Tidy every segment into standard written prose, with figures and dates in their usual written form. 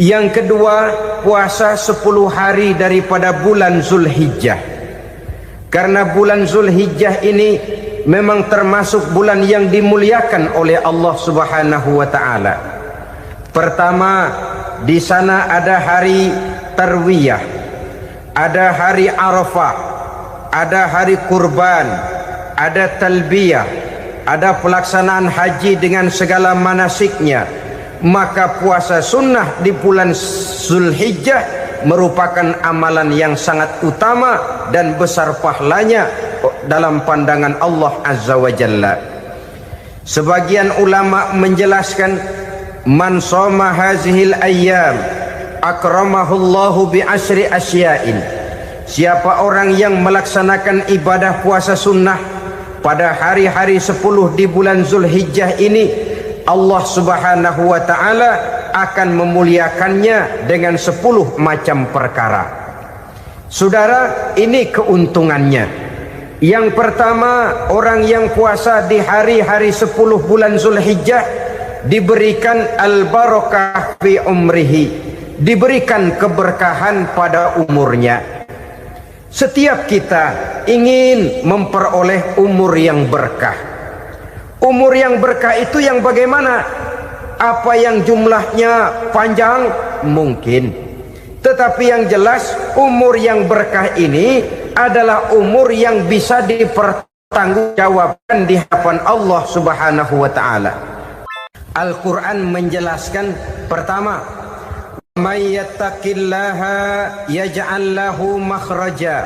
Yang kedua, puasa 10 hari daripada bulan Zulhijjah. Karena bulan Zulhijjah ini memang termasuk bulan yang dimuliakan oleh Allah Subhanahu wa taala. Pertama, di sana ada hari Tarwiyah, ada hari Arafah, ada hari kurban, ada talbiyah, ada pelaksanaan haji dengan segala manasiknya. Maka puasa sunnah di bulan Zulhijjah merupakan amalan yang sangat utama dan besar pahalanya dalam pandangan Allah Azza wa Jalla. Sebagian ulama menjelaskan, man shoma hazihil ayyam akramahullahu bi asyri asya'in. Siapa orang yang melaksanakan ibadah puasa sunnah pada hari-hari 10 di bulan Zulhijjah ini, Allah Subhanahu wa taala akan memuliakannya dengan 10 macam perkara. Saudara, ini keuntungannya. Yang pertama, orang yang puasa di hari-hari 10 bulan Zulhijjah diberikan al-barakah fi umrihi, diberikan keberkahan pada umurnya. Setiap kita ingin memperoleh umur yang berkah. Umur yang berkah itu yang bagaimana? Apa yang jumlahnya panjang? Mungkin. Tetapi yang jelas, umur yang berkah ini adalah umur yang bisa dipertanggungjawabkan di hadapan Allah Subhanahu wa taala. Al-Quran menjelaskan, pertama, may yattaqillaha yaj'al lahu makhraja.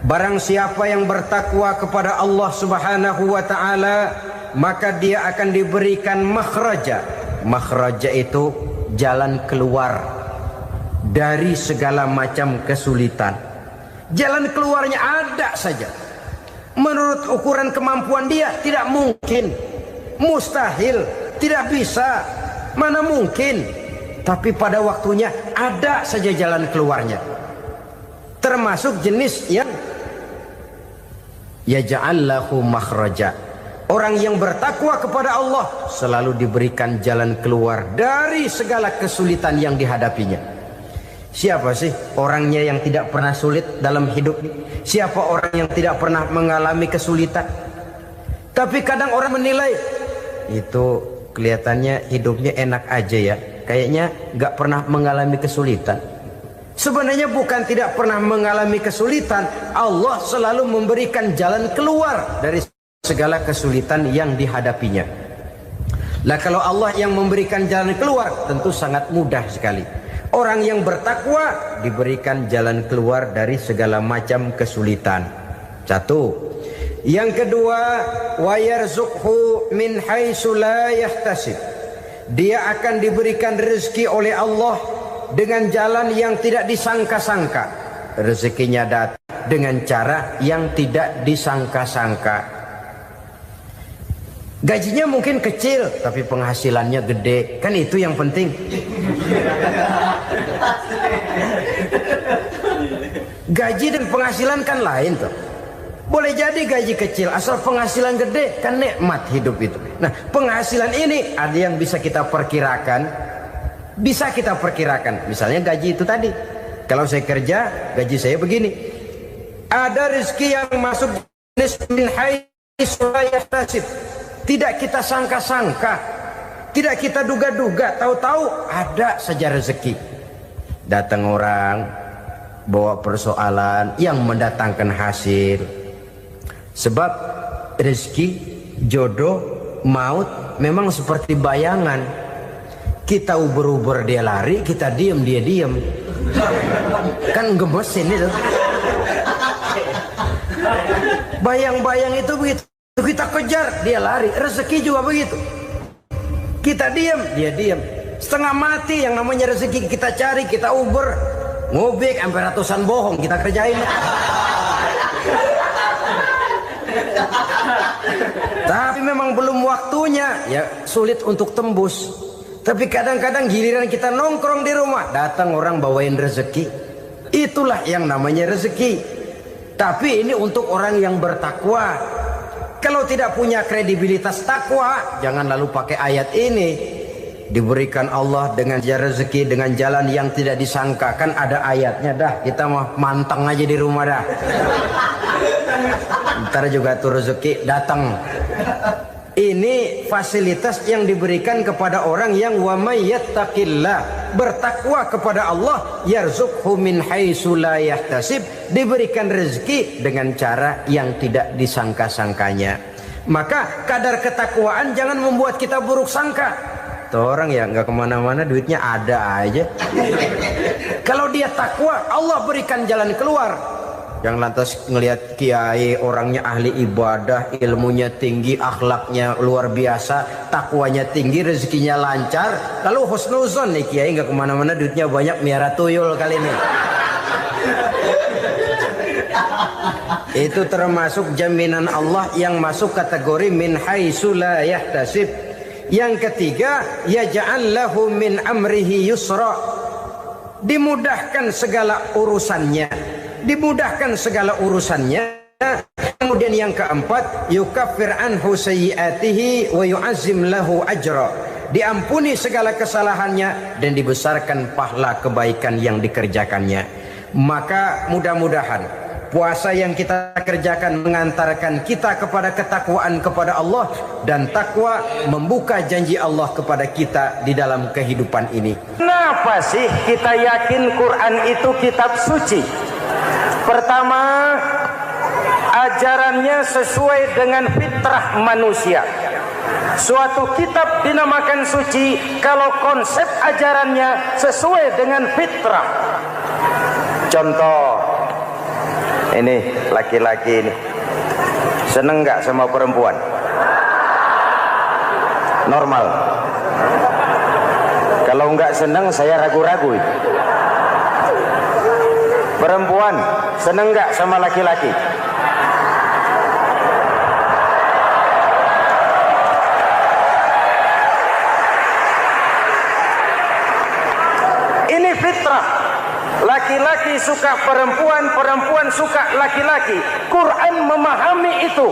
Barang siapa yang bertakwa kepada Allah Subhanahu wa taala, maka dia akan diberikan makhraja. Makhraja itu jalan keluar dari segala macam kesulitan. Jalan keluarnya ada saja. Menurut ukuran kemampuan dia tidak mungkin, mustahil, tidak bisa, mana mungkin. Tapi pada waktunya ada saja jalan keluarnya. Termasuk jenis yang yaj'al lahu makhraja. Orang yang bertakwa kepada Allah selalu diberikan jalan keluar dari segala kesulitan yang dihadapinya. Siapa sih orangnya yang tidak pernah sulit dalam hidup ini? Siapa orang yang tidak pernah mengalami kesulitan? Tapi kadang orang menilai, itu kelihatannya hidupnya enak aja ya, kayaknya gak pernah mengalami kesulitan. Sebenarnya bukan tidak pernah mengalami kesulitan, Allah selalu memberikan jalan keluar dari segala kesulitan yang dihadapinya. Lah kalau Allah yang memberikan jalan keluar, tentu sangat mudah sekali. Orang yang bertakwa diberikan jalan keluar dari segala macam kesulitan. Satu. Yang kedua, wa yarzuqhu min haitsu la yahtasib. Dia akan diberikan rezeki oleh Allah dengan jalan yang tidak disangka-sangka. Rezekinya datang dengan cara yang tidak disangka-sangka. Gajinya mungkin kecil, tapi penghasilannya gede. Kan itu yang penting. Gaji dan penghasilan kan lain tuh. Boleh jadi gaji kecil, asal penghasilan gede, kan nikmat hidup itu. Nah, penghasilan ini ada yang bisa kita perkirakan. Bisa kita perkirakan. Misalnya gaji itu tadi. Kalau saya kerja, gaji saya begini. Ada rezeki yang masuk min haitsu la yahtasib. Tidak kita sangka-sangka, tidak kita duga-duga, tahu-tahu ada saja rezeki. Datang orang bawa persoalan yang mendatangkan hasil. Sebab rezeki, jodoh, maut memang seperti bayangan. Kita uber-uber dia lari, kita diem dia diem. Kan gemesin itu. Bayang-bayang itu begitu. Kita kejar, dia lari. Rezeki juga begitu. Kita diam, dia diam. Setengah mati yang namanya rezeki kita cari, kita uber. Ngobek sampai ratusan bohong kita kerjain. Tapi memang belum waktunya, ya sulit untuk tembus. Tapi kadang-kadang giliran kita nongkrong di rumah, datang orang bawain rezeki. Itulah yang namanya rezeki. Tapi ini untuk orang yang bertakwa. Kalau tidak punya kredibilitas takwa, jangan lalu pakai ayat ini. diberikan Allah dengan rezeki dengan jalan yang tidak disangka. Kan ada ayatnya dah, kita mah manteng aja di rumah dah. Ntar juga tuh rezeki datang. Ini fasilitas yang diberikan kepada orang yang wa may yattaqillah, bertakwa kepada Allah, yarzuqhu min haitsu la yahtasib, diberikan rezeki dengan cara yang tidak disangka-sangkanya. Maka kadar ketakwaan jangan membuat kita buruk sangka. Tuh orang ya nggak kemana-mana, duitnya ada aja. Kalau dia takwa, Allah berikan jalan keluar. Yang lantas ngelihat kiai orangnya ahli ibadah, ilmunya tinggi, akhlaknya luar biasa, takwanya tinggi, rezekinya lancar, lalu husnuzon nih kiai nggak kemana-mana, duitnya banyak, miara tuyul kali ini. Itu termasuk jaminan Allah yang masuk kategori min haitsu la yahtasib. Yang ketiga, yaj'al lahu min amrihi yusra, dimudahkan segala urusannya. Dimudahkan segala urusannya. Kemudian yang keempat, yukaffir anhu sayyiatihi wa yu'azzim lahu ajra, diampuni segala kesalahannya dan dibesarkan pahala kebaikan yang dikerjakannya. Maka mudah-mudahan puasa yang kita kerjakan mengantarkan kita kepada ketakwaan kepada Allah, dan takwa membuka janji Allah kepada kita di dalam kehidupan ini. Kenapa sih kita yakin Quran itu kitab suci? Pertama, ajarannya sesuai dengan fitrah manusia. Suatu kitab dinamakan suci kalau konsep ajarannya sesuai dengan fitrah. Contoh, ini laki-laki ini seneng nggak sama perempuan? Normal. Kalau nggak seneng, saya ragu-ragu. Perempuan seneng nggak sama laki-laki? Ini fitrah. Laki-laki suka perempuan, perempuan suka laki-laki. Quran memahami itu.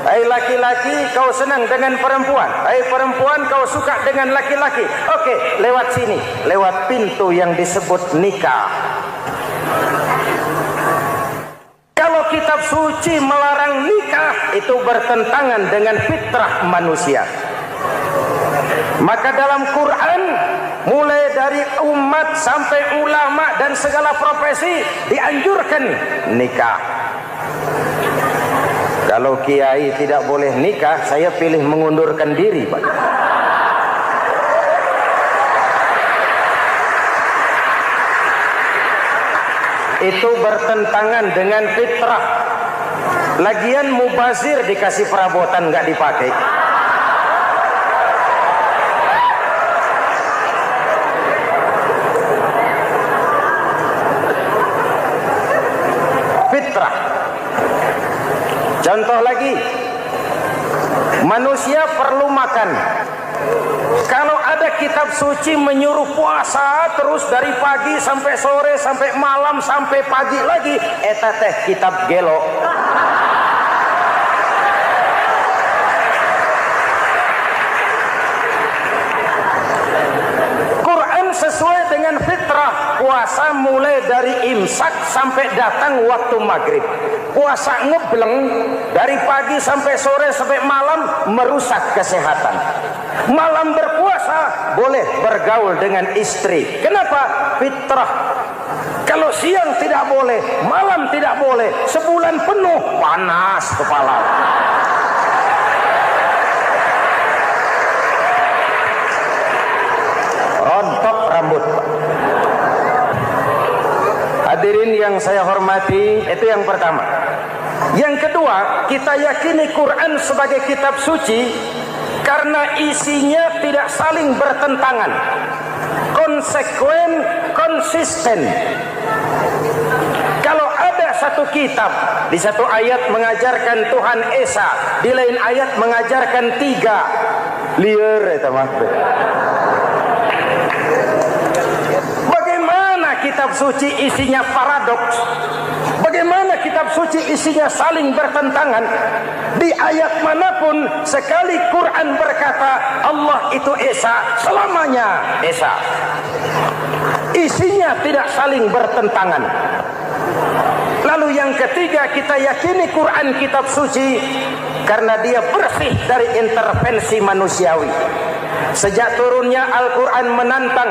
Hai laki-laki, kau senang dengan perempuan. Hai perempuan, kau suka dengan laki-laki. Oke, lewat sini, lewat pintu yang disebut nikah. Kalau kitab suci melarang nikah, itu bertentangan dengan fitrah manusia. Maka dalam Quran, mulai dari umat sampai ulama dan segala profesi dianjurkan nikah. Kalau kiai tidak boleh nikah, saya pilih mengundurkan diri, Pak. Itu bertentangan dengan fitrah. Lagian mubazir dikasih perabotan nggak dipakai. Fitrah. Contoh lagi, manusia perlu makan. Kalau ada kitab suci menyuruh puasa terus dari pagi sampai sore sampai malam sampai pagi lagi, eta teh kitab gelo. Quran sesuai dengan fitrah. Puasa mulai dari imsak sampai datang waktu maghrib. Puasa ngebleng dari pagi sampai sore sampai malam merusak kesehatan. Malam berpuasa boleh bergaul dengan istri. Kenapa? Fitrah. Kalau siang tidak boleh, malam tidak boleh, sebulan penuh panas kepala. Rontok rambut. Hadirin yang saya hormati, itu yang pertama. Yang kedua, kita yakini Quran sebagai kitab suci karena isinya tidak saling bertentangan, konsekuen, konsisten. Kalau ada satu kitab, di satu ayat mengajarkan Tuhan Esa, di lain ayat mengajarkan tiga, liar. Bagaimana kitab kitab suci isinya paradoks? Bagaimana kitab suci isinya saling bertentangan? Di ayat manapun sekali Quran berkata Allah itu Esa, selamanya Esa. Isinya tidak saling bertentangan. Lalu yang ketiga, kita yakini Quran kitab suci karena dia bersih dari intervensi manusiawi. Sejak turunnya Al-Quran menantang,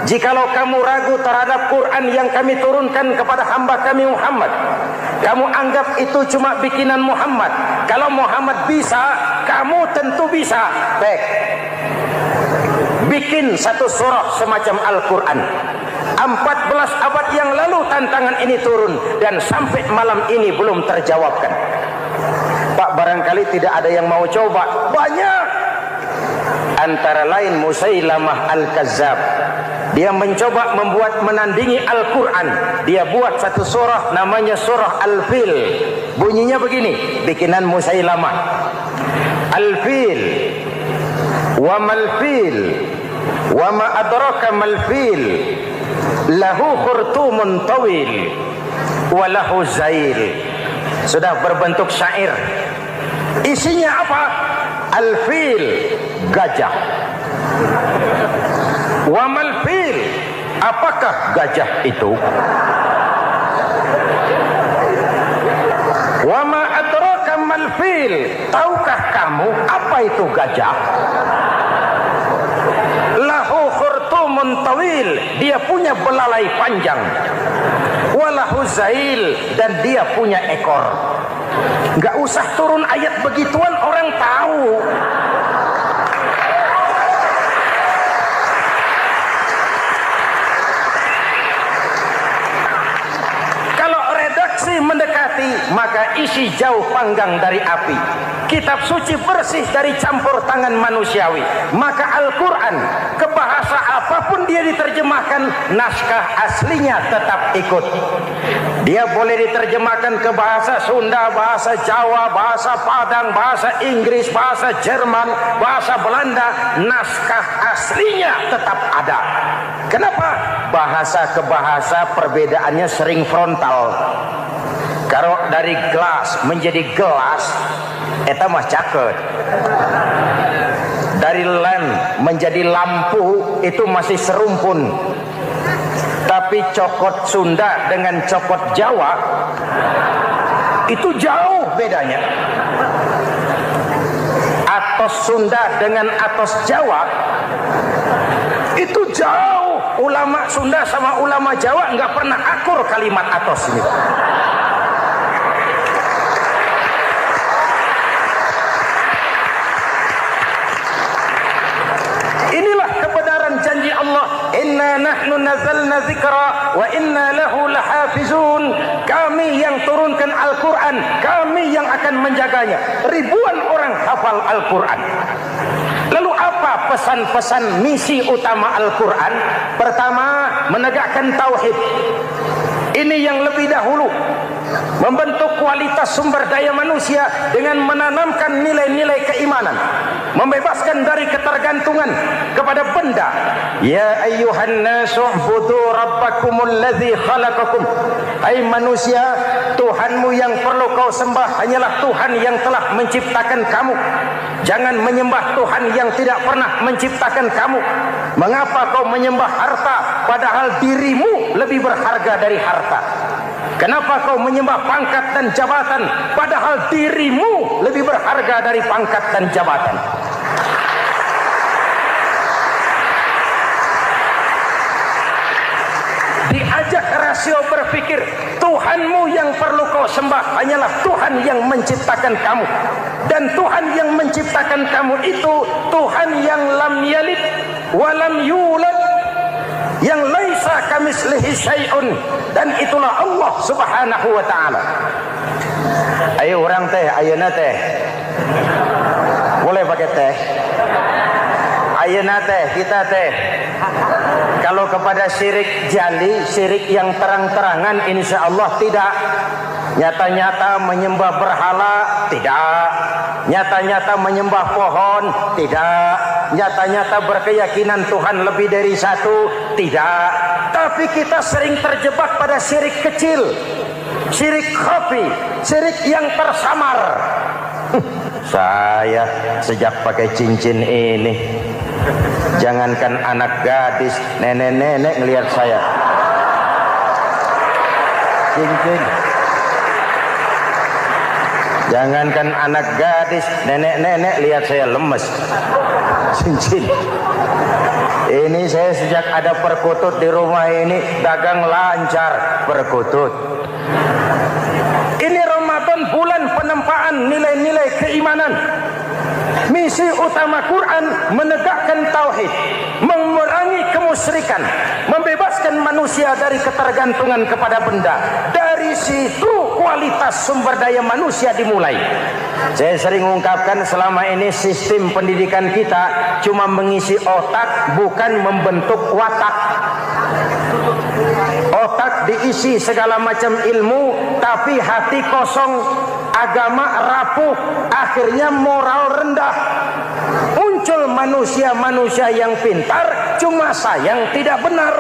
jikalau kamu ragu terhadap Quran yang kami turunkan kepada hamba kami Muhammad, kamu anggap itu cuma bikinan Muhammad. Kalau Muhammad bisa, kamu tentu bisa. Baik, bikin satu surah semacam Al-Quran. 14 abad yang lalu tantangan ini turun dan sampai malam ini belum terjawabkan. Pak, barangkali tidak ada yang mau coba. Banyak. Antara lain Musailamah Al-Kazzab. Dia mencoba membuat menandingi Al-Quran. Dia buat satu surah namanya surah Al-Fil. Bunyinya begini, bikinan Musailamah. Al-Fil wa mal-fil wa ma adraka mal-fil lahu khurtumun tawil wa lahu zail. Sudah berbentuk syair. Isinya apa? Al-fil, gajah. Wa mal-fil, apakah gajah itu? Wa ma adraka mal-fil, tahukah kamu apa itu gajah? Lahu khurtumun tawil, dia punya belalai panjang. Walahu zail, dan dia punya ekor. Enggak usah turun ayat begituan, orang tahu. Kalau redaksi mendekati, maka isi jauh panggang dari api. Kitab suci bersih dari campur tangan manusiawi. Maka Al-Quran, ke bahasa apapun dia diterjemahkan, naskah aslinya tetap ikut. Dia boleh diterjemahkan ke bahasa Sunda, bahasa Jawa, bahasa Padang, bahasa Inggris, bahasa Jerman, bahasa Belanda, naskah aslinya tetap ada. Kenapa? Bahasa ke bahasa perbedaannya sering frontal. Kalau dari gelas menjadi gelas, eta mah caket. Dari lamp menjadi lampu, itu masih serumpun. Tapi cokot Sunda dengan cokot Jawa, itu jauh bedanya. Atos Sunda dengan atos Jawa, itu jauh. Ulama Sunda sama ulama Jawa nggak pernah akur kalimat atos ini. Inilah kebenaran janji Allah, inna nahnu nazzalna dzikra wa inna lahu lahafizun. Kami yang turunkan Al-Quran, kami yang akan menjaganya. Ribuan orang hafal Al-Quran. Lalu apa pesan-pesan misi utama Al-Quran? Pertama, menegakkan tauhid. Ini yang lebih dahulu. Membentuk kualitas sumber daya manusia dengan menanamkan nilai-nilai keimanan, membebaskan dari ketergantungan kepada benda. Ya ayyuhan nasu ubudu rabbakumul ladzi khalaqakum. Hai manusia, Tuhanmu yang perlu kau sembah hanyalah Tuhan yang telah menciptakan kamu. Jangan menyembah Tuhan yang tidak pernah menciptakan kamu. Mengapa kau menyembah harta padahal dirimu lebih berharga dari harta? Kenapa kau menyembah pangkat dan jabatan padahal dirimu lebih berharga dari pangkat dan jabatan? Diajak rasio berpikir, Tuhanmu yang perlu kau sembah hanyalah Tuhan yang menciptakan kamu. Dan Tuhan yang menciptakan kamu itu Tuhan yang lam yalid wa lam yulad, yang laisa kamislihi syai'un, dan itulah Allah Subhanahu wa taala. Ayo orang teh, ayeuna teh. Boleh pakai teh. Ayeuna teh, kita teh. Kalau kepada syirik jali, syirik yang terang-terangan, insya Allah tidak. Nyata-nyata menyembah berhala? Tidak. Nyata-nyata menyembah pohon? Tidak. Nyata-nyata berkeyakinan Tuhan lebih dari satu? Tidak. Tapi kita sering terjebak pada syirik kecil, syirik khafi, syirik yang tersamar. Saya sejak pakai cincin ini, jangankan anak gadis, nenek-nenek ngelihat saya cincin. Jangankan anak gadis, nenek-nenek lihat saya lemes cincin. Ini saya sejak ada perkutut di rumah ini dagang lancar perkutut. Ini Ramadan, bulan penempaan nilai-nilai keimanan. Misi utama Quran menegakkan tauhid, memerangi kemusyrikan, membebaskan manusia dari ketergantungan kepada benda. Dari situ kualitas sumber daya manusia dimulai. Saya sering ungkapkan selama ini sistem pendidikan kita cuma mengisi otak, bukan membentuk watak. Otak diisi segala macam ilmu, tapi hati kosong, agama rapuh, akhirnya moral rendah. Muncul manusia-manusia yang pintar, cuma sayang tidak benar.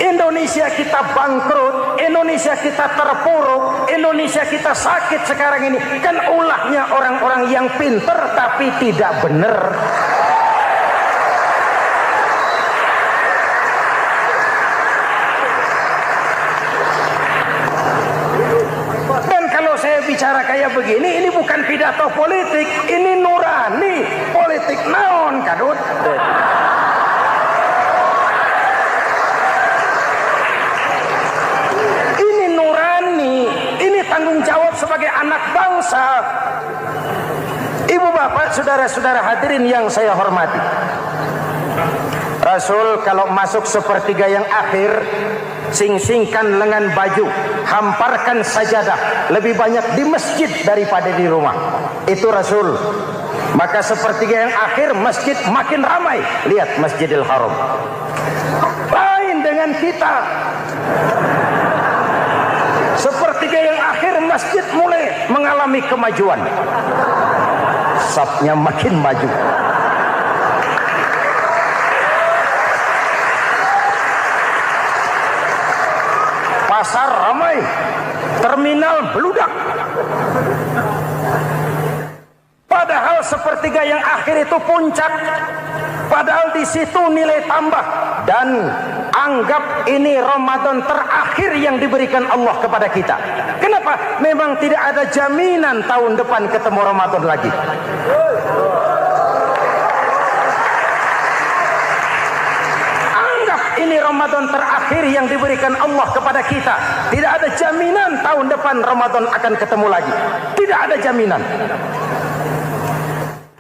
Indonesia kita bangkrut, Indonesia kita terpuruk, Indonesia kita sakit sekarang ini kan ulahnya orang-orang yang pintar tapi tidak benar. Bicara kayak begini, ini bukan pidato politik, ini nurani politik naon kadut. Ini nurani, ini tanggung jawab sebagai anak bangsa. Ibu bapak, saudara-saudara hadirin yang saya hormati, Rasul kalau masuk sepertiga yang akhir, sing-singkan lengan baju, hamparkan sajadah, lebih banyak di masjid daripada di rumah. Itu Rasul. Maka sepertiga yang akhir masjid makin ramai. Lihat Masjidil Haram. Lain dengan kita. Sepertiga yang akhir masjid mulai mengalami kemajuan. Safnya makin maju. Pasar ramai, terminal beludak. Padahal sepertiga yang akhir itu puncak. Padahal di situ nilai tambah. Dan anggap ini Ramadan terakhir yang diberikan Allah kepada kita. Kenapa? Memang tidak ada jaminan tahun depan ketemu Ramadan lagi. Ini Ramadan terakhir yang diberikan Allah kepada kita. Tidak ada jaminan tahun depan Ramadan akan ketemu lagi. Tidak ada jaminan.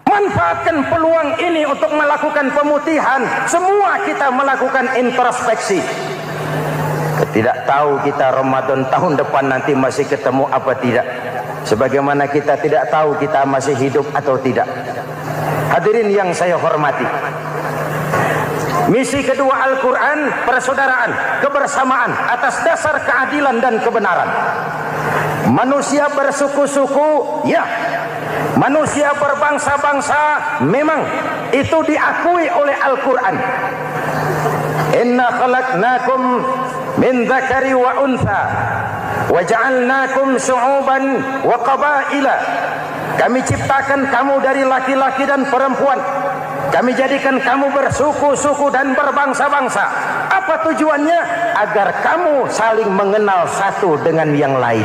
Manfaatkan peluang ini untuk melakukan pemutihan. Semua kita melakukan introspeksi. Tidak tahu kita Ramadan tahun depan nanti masih ketemu apa tidak. Sebagaimana kita tidak tahu kita masih hidup atau tidak. Hadirin yang saya hormati, misi kedua Al-Quran, persaudaraan, kebersamaan atas dasar keadilan dan kebenaran. Manusia bersuku-suku, ya. Manusia berbangsa-bangsa, memang itu diakui oleh Al-Quran. Inna khalaqnakum min dzakari wa untha wa ja'alnakum syu'uban wa qabaila. Kami ciptakan kamu dari laki-laki dan perempuan. Kami jadikan kamu bersuku-suku dan berbangsa-bangsa. Apa tujuannya? Agar kamu saling mengenal satu dengan yang lain.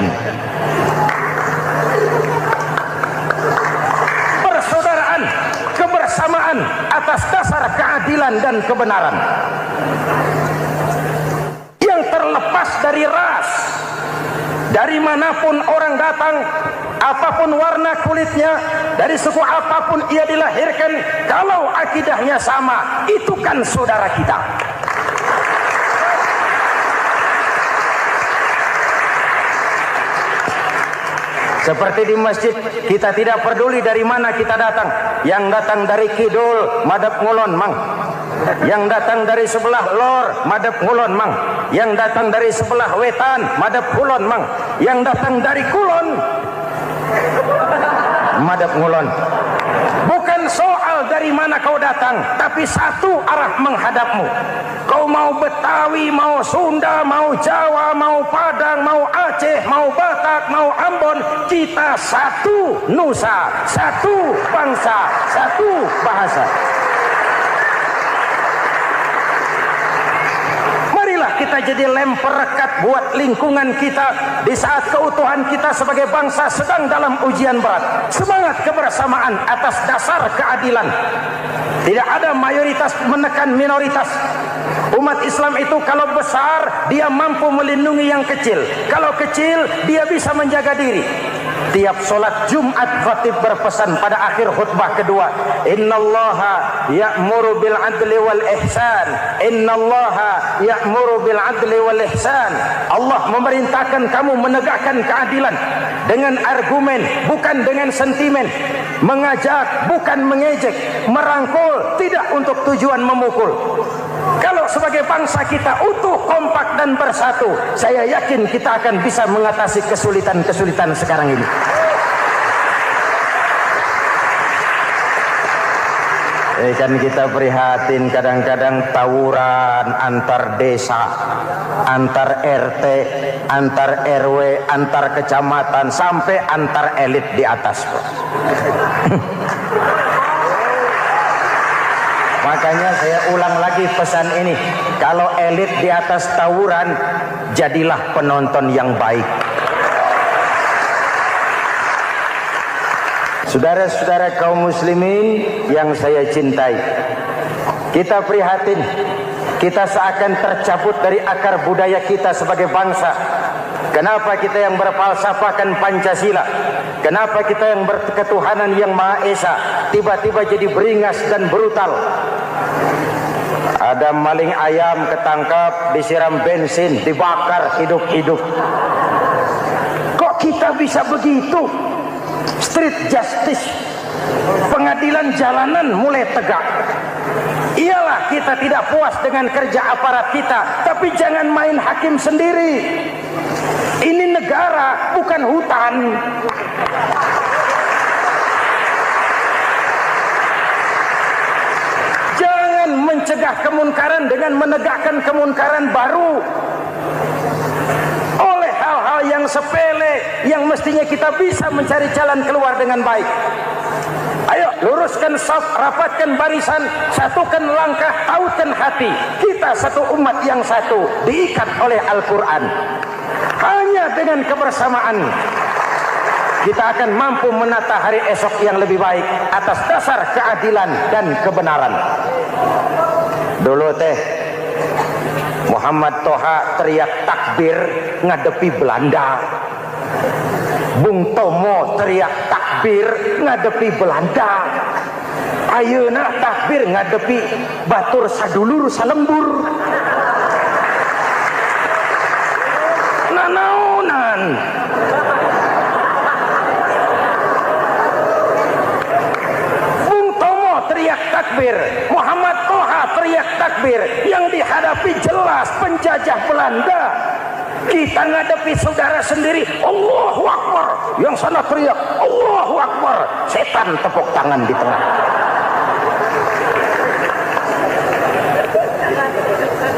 Persaudaraan, kebersamaan atas dasar keadilan dan kebenaran. Yang terlepas dari ras. Dari manapun orang datang, apapun warna kulitnya, dari suku apapun ia dilahirkan, kalau akidahnya sama, itu kan saudara kita. Seperti di masjid, kita tidak peduli dari mana kita datang. Yang datang dari kidul, madhab ngulon, mang. Yang datang dari sebelah lor madep ngulon mang. Yang datang dari sebelah wetan madep kulon mang. Yang datang dari kulon madep ngulon. Bukan soal dari mana kau datang, tapi satu arah menghadapmu. Kau mau Betawi, mau Sunda, mau Jawa, mau Padang, mau Aceh, mau Batak, mau Ambon, kita satu nusa, satu bangsa, satu bahasa. Kita jadi lem perekat buat lingkungan kita di saat keutuhan kita sebagai bangsa sedang dalam ujian berat. Semangat kebersamaan atas dasar keadilan. Tidak ada mayoritas menekan minoritas. Umat Islam itu kalau besar dia mampu melindungi yang kecil. Kalau kecil dia bisa menjaga diri. Tiap solat Jumat khatib berpesan pada akhir khutbah kedua, innallaha ya'muru bil adli wal ihsan. Innallaha ya'muru bil adli wal ihsan. Allah memerintahkan kamu menegakkan keadilan dengan argumen, bukan dengan sentimen. Mengajak, bukan mengejek. Merangkul, tidak untuk tujuan memukul. Kalau sebagai bangsa kita utuh, kompak dan bersatu, saya yakin kita akan bisa mengatasi kesulitan-kesulitan sekarang ini. Kan kita prihatin kadang-kadang tawuran antar desa, antar RT, antar RW, antar kecamatan, sampai antar elit di atas. Makanya saya ulang lagi pesan ini. Kalau elit di atas tawuran, jadilah penonton yang baik. Saudara-saudara kaum muslimin yang saya cintai, kita prihatin, kita seakan tercabut dari akar budaya kita sebagai bangsa. Kenapa kita yang berfalsafahkan Pancasila, kenapa kita yang berketuhanan yang Maha Esa tiba-tiba jadi beringas dan brutal? Ada maling ayam ketangkap, disiram bensin, dibakar hidup-hidup. Kok kita bisa begitu? Street justice, pengadilan jalanan mulai tegak. Iyalah kita tidak puas dengan kerja aparat kita, tapi jangan main hakim sendiri. Ini negara, bukan hutan. Jangan mencegah kemunkaran dengan menegakkan kemunkaran baru. Oleh hal-hal yang sepele, yang mestinya kita bisa mencari jalan keluar dengan baik. Ayo luruskan saf, rapatkan barisan, satukan langkah, tautkan hati. Kita satu umat yang satu, diikat oleh Al-Quran. Hanya dengan kebersamaan kita akan mampu menata hari esok yang lebih baik atas dasar keadilan dan kebenaran. Dulu Muhammad Toha teriak takbir ngadepi Belanda. Bung Tomo teriak takbir ngadepi Belanda. Ayeuna takbir ngadepi batur sadulur salembur. Nanaunan. Bung Tomo teriak takbir, Muhammad Toha teriak takbir. Yang dihadapi jelas penjajah Belanda. Kita ngadepi saudara sendiri, Allahu Akbar. Yang sana teriak, Allahu Akbar. Setan tepuk tangan di tengah.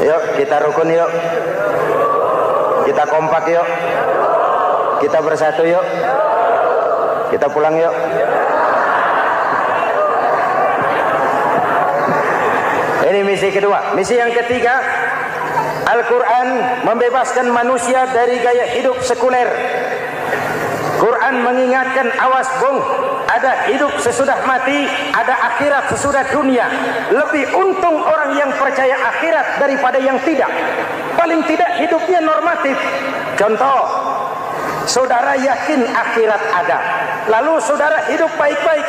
Yuk kita rukun yuk. Kita kompak yuk. Kita bersatu yuk. Kita pulang yuk. Ini misi kedua. Misi yang ketiga, Al-Quran membebaskan manusia dari gaya hidup sekuler. Quran mengingatkan, awas bung, ada hidup sesudah mati, ada akhirat sesudah dunia. Lebih untung orang yang percaya akhirat daripada yang tidak. Paling tidak hidupnya normatif. Contoh, saudara yakin akhirat ada, lalu saudara hidup baik-baik,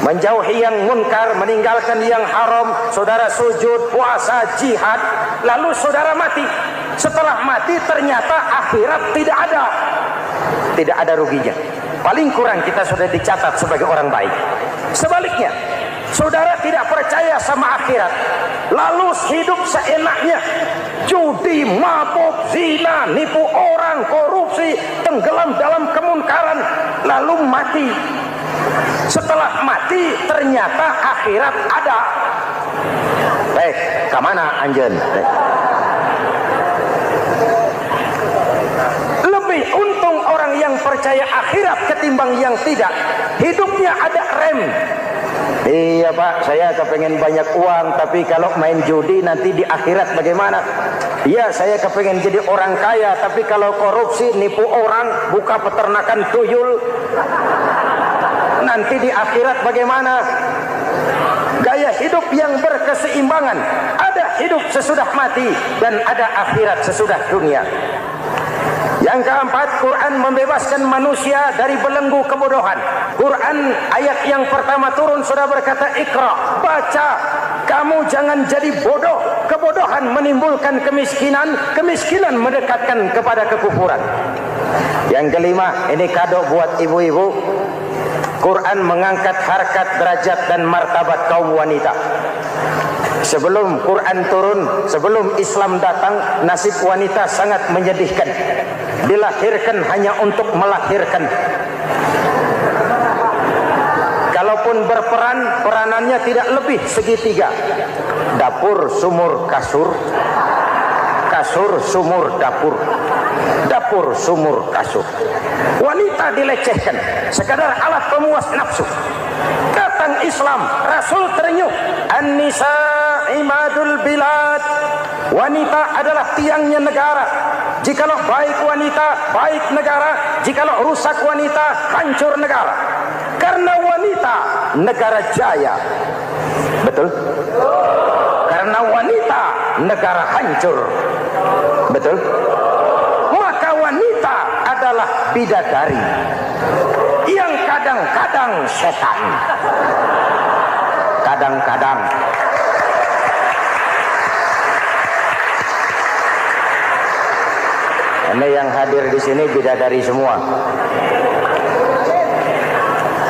menjauhi yang munkar, meninggalkan yang haram, saudara sujud, puasa, jihad, lalu saudara mati. Setelah mati ternyata akhirat tidak ada. Tidak ada ruginya. Paling kurang kita sudah dicatat sebagai orang baik. Sebaliknya, Saudara tidak percaya sama akhirat, lalu hidup seenaknya, judi, mabuk, zina, nipu orang, korupsi, tenggelam dalam kemunkaran, lalu mati. Setelah mati ternyata akhirat ada. Baik, kemana anjen? Lebih untung orang yang percaya akhirat ketimbang yang tidak. Hidupnya ada rem. Iya Pak, saya kepengen banyak uang, tapi kalau main judi nanti di akhirat bagaimana? Iya, saya kepengen jadi orang kaya, tapi kalau korupsi, nipu orang, buka peternakan tuyul, nanti di akhirat bagaimana? Gaya hidup yang berkeseimbangan. Ada hidup sesudah mati dan ada akhirat sesudah dunia. Yang keempat, Quran membebaskan manusia dari belenggu kebodohan. Quran ayat yang pertama turun sudah berkata, Iqra, baca, kamu jangan jadi bodoh. Kebodohan menimbulkan kemiskinan, kemiskinan mendekatkan kepada kekufuran. Yang kelima, ini kado buat ibu-ibu. Quran mengangkat harkat, derajat dan martabat kaum wanita. Sebelum Quran turun, sebelum Islam datang, nasib wanita sangat menyedihkan. Dilahirkan hanya untuk melahirkan. Kalaupun berperan, peranannya tidak lebih segitiga. Dapur, sumur, kasur. Kasur, sumur, dapur. Dapur, sumur, kasur. Wanita dilecehkan, sekadar alat pemuas nafsu. Datang Islam, Rasul terenyuh. An-nisa imadul bilad. Wanita adalah tiangnya negara. Jikalau baik wanita, baik negara. Jikalau rusak wanita, hancur negara. Karena wanita, negara jaya. Betul? Karena wanita, negara hancur. Betul? Maka wanita adalah bidadari yang kadang-kadang setan. Kadang-kadang. Ini yang hadir di sini bidadari semua.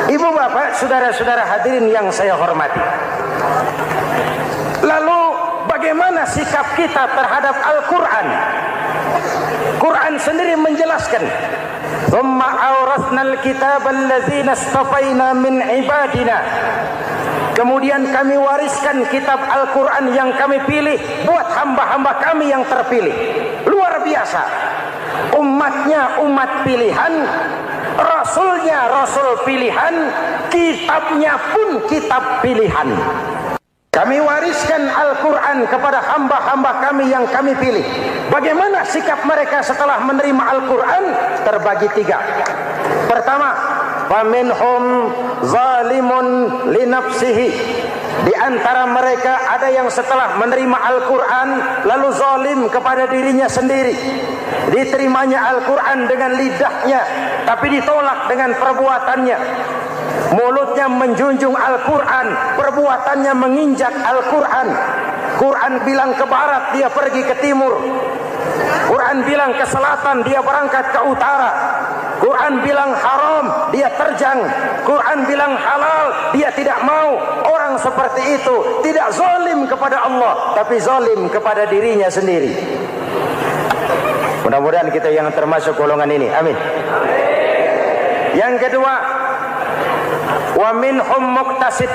Ibu bapak, saudara-saudara hadirin yang saya hormati. Lalu bagaimana sikap kita terhadap Al-Quran? Quran sendiri menjelaskan, "Tsumma awrathnal kitaba alladzina istafaina min ibadina." Kemudian kami wariskan kitab Al-Quran yang kami pilih buat hamba-hamba kami yang terpilih. Luar biasa. Umatnya umat pilihan, Rasulnya Rasul pilihan, kitabnya pun kitab pilihan. Kami wariskan Al-Quran kepada hamba-hamba kami yang kami pilih. Bagaimana sikap mereka setelah menerima Al-Quran? Terbagi tiga. Pertama, faminhum zalimun linafsihi. Di antara mereka ada yang setelah menerima Al-Quran lalu zalim kepada dirinya sendiri. Diterimanya Al-Quran dengan lidahnya, tapi ditolak dengan perbuatannya. Mulutnya menjunjung Al-Quran, perbuatannya menginjak Al-Quran. Quran bilang ke barat, dia pergi ke timur. Quran bilang ke selatan, dia berangkat ke utara. Quran bilang haram, dia terjang. Quran bilang halal, dia tidak mau. Orang seperti itu tidak zalim kepada Allah, tapi zalim kepada dirinya sendiri. Mudah-mudahan kita yang termasuk golongan ini. Amin. Yang kedua, wa minhum muqtasid.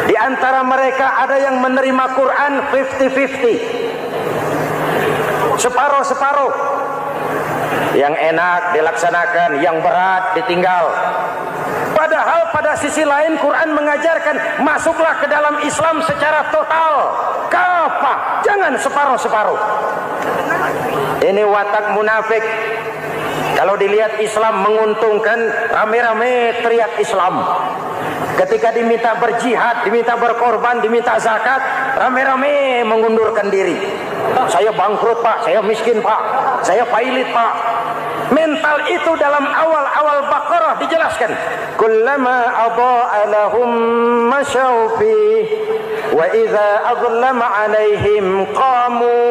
Di antara mereka ada yang menerima Quran 50-50. Separuh-separuh. Yang enak dilaksanakan, yang berat ditinggal. Padahal pada sisi lain Quran mengajarkan masuklah ke dalam Islam secara total. Kafah, jangan separuh-separuh. Ini watak munafik. Kalau dilihat Islam menguntungkan, rame-rame teriak Islam. Ketika diminta berjihad, diminta berkorban, diminta zakat, rame-rame mengundurkan diri. Saya bangkrut Pak, saya miskin Pak, saya pailit Pak. Mental itu dalam awal-awal Baqarah dijelaskan. Kullama adha'a lahum masyaw fi wa idza adlama alaihim qamu.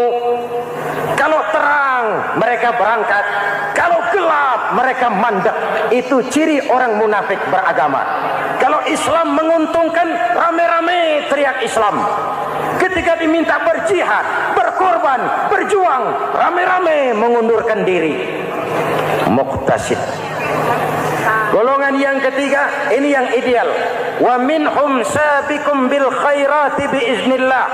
Kalau terang mereka berangkat, kalau gelap mereka mandek. Itu ciri orang munafik beragama. Kalau Islam menguntungkan, rame-rame teriak Islam. Ketika diminta berjihad, berkorban, berjuang, rame-rame mengundurkan diri. Muqtasid. Golongan yang ketiga, ini yang ideal. Wa minhum sabiqum bil khairati biiznillah.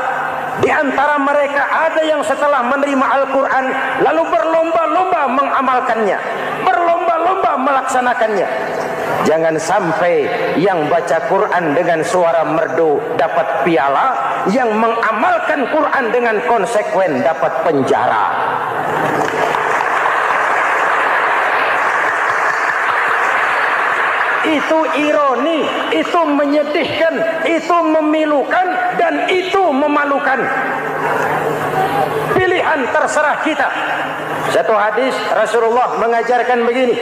Di antara mereka ada yang setelah menerima Al-Quran lalu berlomba-lomba mengamalkannya, berlomba-lomba melaksanakannya. Jangan sampai yang baca Quran dengan suara merdu dapat piala, yang mengamalkan Quran dengan konsekuen dapat penjara. Itu ironi, itu menyedihkan, itu memilukan, dan itu memalukan. Pilihan terserah kita. Satu hadis Rasulullah mengajarkan begini: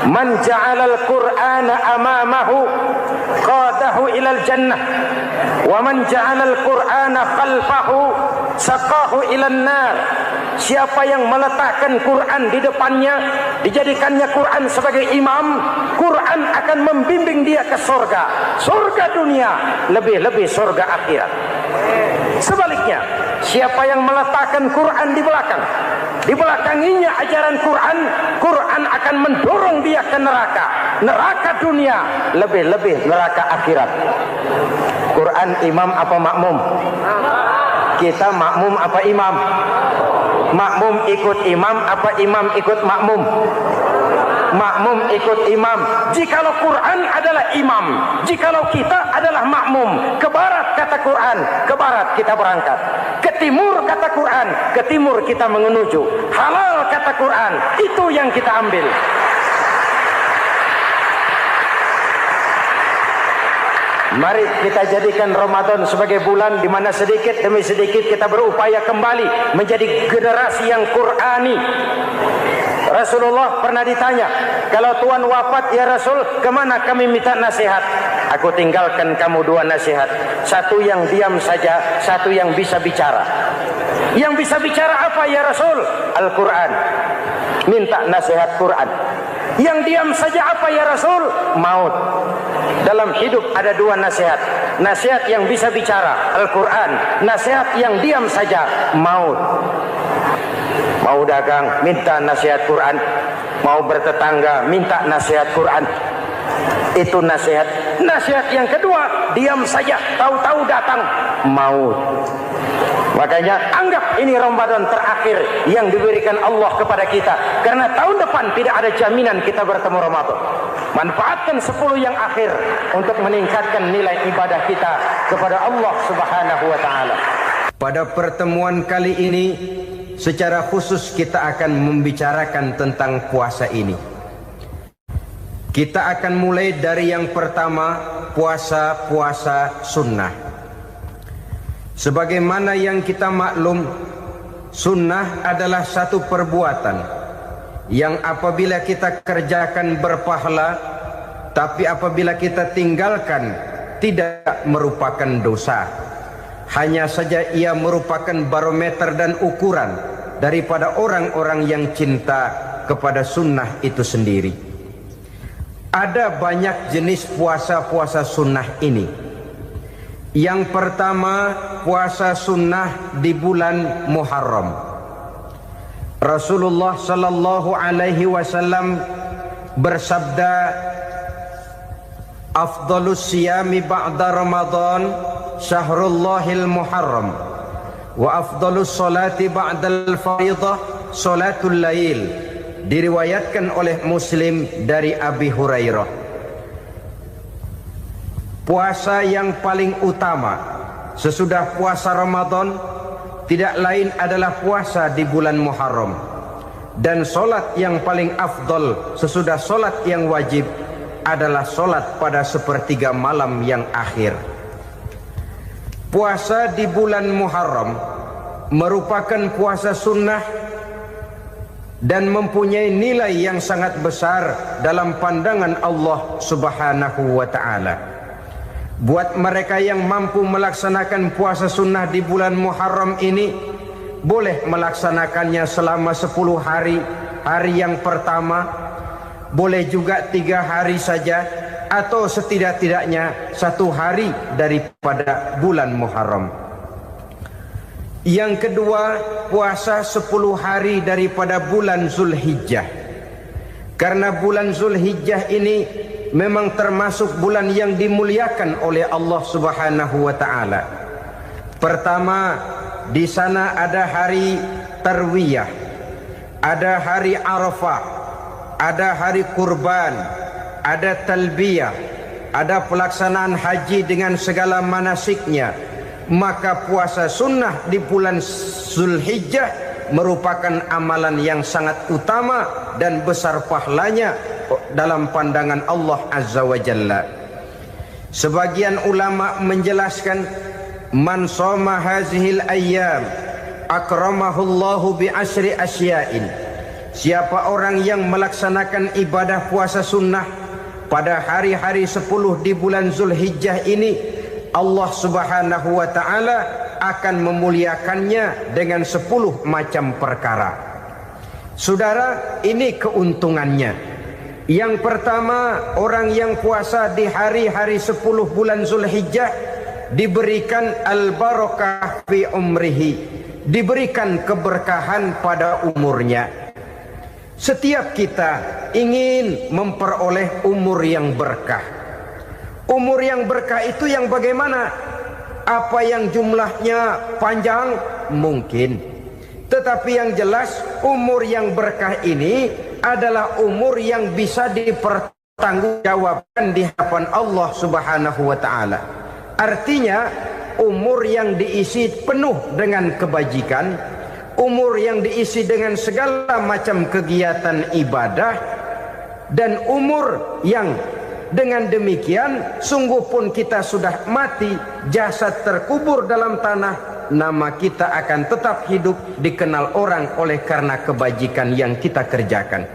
man ja'alal Qur'ana amamahu qadahu ilal jannah, wa man ja'alal Qur'ana khalfahu saqahu ilan nar. Siapa yang meletakkan Quran di depannya, dijadikannya Quran sebagai imam, Quran akan membimbing dia ke surga, surga dunia, lebih-lebih surga akhirat. Sebaliknya, siapa yang meletakkan Quran di belakang, dibelakanginya ajaran Quran, Quran akan mendorong dia ke neraka, neraka dunia, lebih-lebih neraka akhirat. Quran imam apa makmum? Kita makmum apa imam? Makmum ikut imam apa imam ikut makmum? Makmum ikut imam. Jikalau Quran adalah imam, jikalau kita adalah makmum, ke barat kata Quran, ke barat kita berangkat. Ke timur kata Quran, ke timur kita menuju. Halal kata Quran, itu yang kita ambil. Mari kita jadikan Ramadan sebagai bulan di mana sedikit demi sedikit kita berupaya kembali menjadi generasi yang Qur'ani. Rasulullah pernah ditanya, kalau Tuhan wafat ya Rasul, kemana kami minta nasihat? Aku tinggalkan kamu dua nasihat. Satu yang diam saja, satu yang bisa bicara. Yang bisa bicara apa ya Rasul? Al-Quran. Minta nasihat Quran. Yang diam saja apa ya Rasul? Maut. Dalam hidup ada dua nasihat. Nasihat yang bisa bicara, Al-Quran. Nasihat yang diam saja, maut. Mau dagang, minta nasihat Quran. Mau bertetangga, minta nasihat Quran. Itu nasihat. Nasihat yang kedua, diam saja, tahu-tahu datang maut. Makanya anggap ini Ramadan terakhir yang diberikan Allah kepada kita, karena tahun depan tidak ada jaminan kita bertemu Ramadan. Manfaatkan 10 yang akhir untuk meningkatkan nilai ibadah kita kepada Allah Subhanahu wa taala. Pada pertemuan kali ini secara khusus kita akan membicarakan tentang puasa ini. Kita akan mulai dari yang pertama, puasa sunnah. Sebagaimana yang kita maklum, sunnah adalah satu perbuatan yang apabila kita kerjakan berpahala, tapi apabila kita tinggalkan tidak merupakan dosa. Hanya saja ia merupakan barometer dan ukuran daripada orang-orang yang cinta kepada sunnah itu sendiri. Ada banyak jenis puasa-puasa sunnah ini. Yang pertama, puasa sunnah di bulan Muharram. Rasulullah sallallahu alaihi wasallam bersabda, "Afdhalus siyami ba'da Ramadan syahrullahil Muharram, wa afdhalus salati ba'dal fardhah salatul lail." Diriwayatkan oleh Muslim dari Abi Hurairah. Puasa yang paling utama sesudah puasa Ramadan tidak lain adalah puasa di bulan Muharram. Dan solat yang paling afdol sesudah solat yang wajib adalah solat pada sepertiga malam yang akhir. Puasa di bulan Muharram merupakan puasa sunnah dan mempunyai nilai yang sangat besar dalam pandangan Allah Subhanahu wa ta'ala. Buat mereka yang mampu melaksanakan puasa sunnah di bulan Muharram ini, boleh melaksanakannya selama 10 hari. Hari yang pertama boleh juga 3 hari saja, atau setidak-tidaknya 1 hari daripada bulan Muharram. Yang kedua, puasa 10 hari daripada bulan Zulhijjah. Karena bulan Zulhijjah ini memang termasuk bulan yang dimuliakan oleh Allah Subhanahu wa taala. Pertama, di sana ada hari Tarwiyah, ada hari Arafah, ada hari kurban, ada talbiyah, ada pelaksanaan haji dengan segala manasiknya. Maka puasa sunnah di bulan Zulhijjah merupakan amalan yang sangat utama dan besar pahalanya dalam pandangan Allah Azza wa Jalla. Sebagian ulama menjelaskan, man shoma hazihil ayyam akramahullahu bi asyri asya'in. Siapa orang yang melaksanakan ibadah puasa sunnah pada hari-hari 10 di bulan Zulhijjah ini, Allah Subhanahu wa taala akan memuliakannya dengan 10 macam perkara. Saudara, ini keuntungannya. Yang pertama, orang yang puasa di hari-hari 10 bulan Zulhijjah diberikan al-barakah fi umrihi, diberikan keberkahan pada umurnya. Setiap kita ingin memperoleh umur yang berkah. Umur yang berkah itu yang bagaimana? Apa yang jumlahnya panjang? Mungkin. Tetapi yang jelas, umur yang berkah ini adalah umur yang bisa dipertanggungjawabkan di hadapan Allah Subhanahu wa taala. Artinya, umur yang diisi penuh dengan kebajikan, umur yang diisi dengan segala macam kegiatan ibadah, dan umur yang dengan demikian sungguh pun kita sudah mati, jasad terkubur dalam tanah, nama kita akan tetap hidup, dikenal orang oleh karena kebajikan yang kita kerjakan.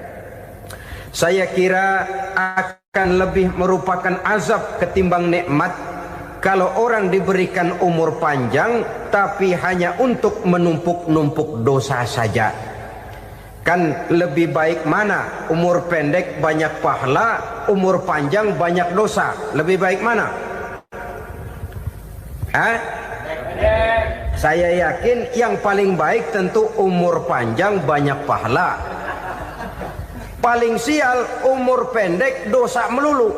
Saya kira akan lebih merupakan azab ketimbang nikmat kalau orang diberikan umur panjang tapi hanya untuk menumpuk-numpuk dosa saja. Kan lebih baik mana? Umur pendek banyak pahala, umur panjang banyak dosa. Lebih baik mana? Saya yakin yang paling baik tentu umur panjang banyak pahala. Paling sial umur pendek dosa melulu.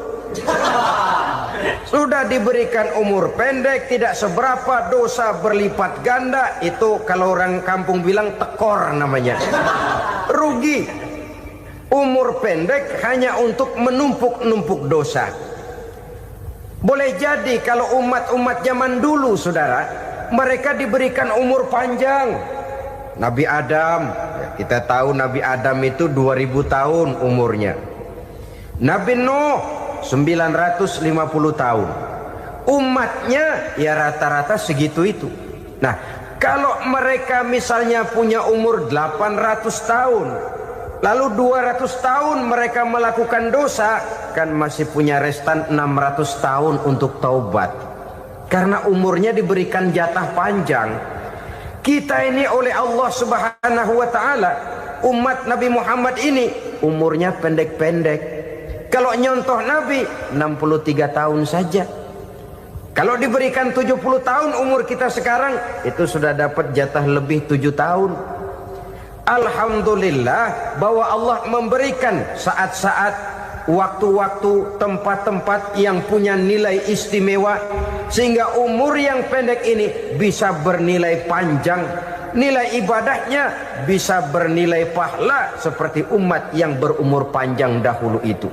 Sudah diberikan umur pendek, tidak seberapa, dosa berlipat ganda. Itu kalau orang kampung bilang tekor namanya. Rugi. Umur pendek hanya untuk menumpuk-numpuk dosa. Boleh jadi kalau umat-umat zaman dulu, saudara, mereka diberikan umur panjang. Nabi Adam, kita tahu Nabi Adam itu 2000 tahun umurnya. Nabi Nuh 950 tahun. Umatnya ya rata-rata segitu itu. Nah, kalau mereka misalnya punya umur 800 tahun, lalu 200 tahun mereka melakukan dosa, kan masih punya restan 600 tahun untuk taubat. Karena umurnya diberikan jatah panjang. Kita ini oleh Allah Subhanahu wa taala, umat Nabi Muhammad ini umurnya pendek-pendek. Kalau nyontoh Nabi 63 tahun saja. Kalau diberikan 70 tahun umur kita sekarang, itu sudah dapat jatah lebih 7 tahun. Alhamdulillah bahwa Allah memberikan saat-saat, waktu-waktu, tempat-tempat yang punya nilai istimewa, sehingga umur yang pendek ini bisa bernilai panjang. Nilai ibadahnya bisa bernilai pahala seperti umat yang berumur panjang dahulu itu.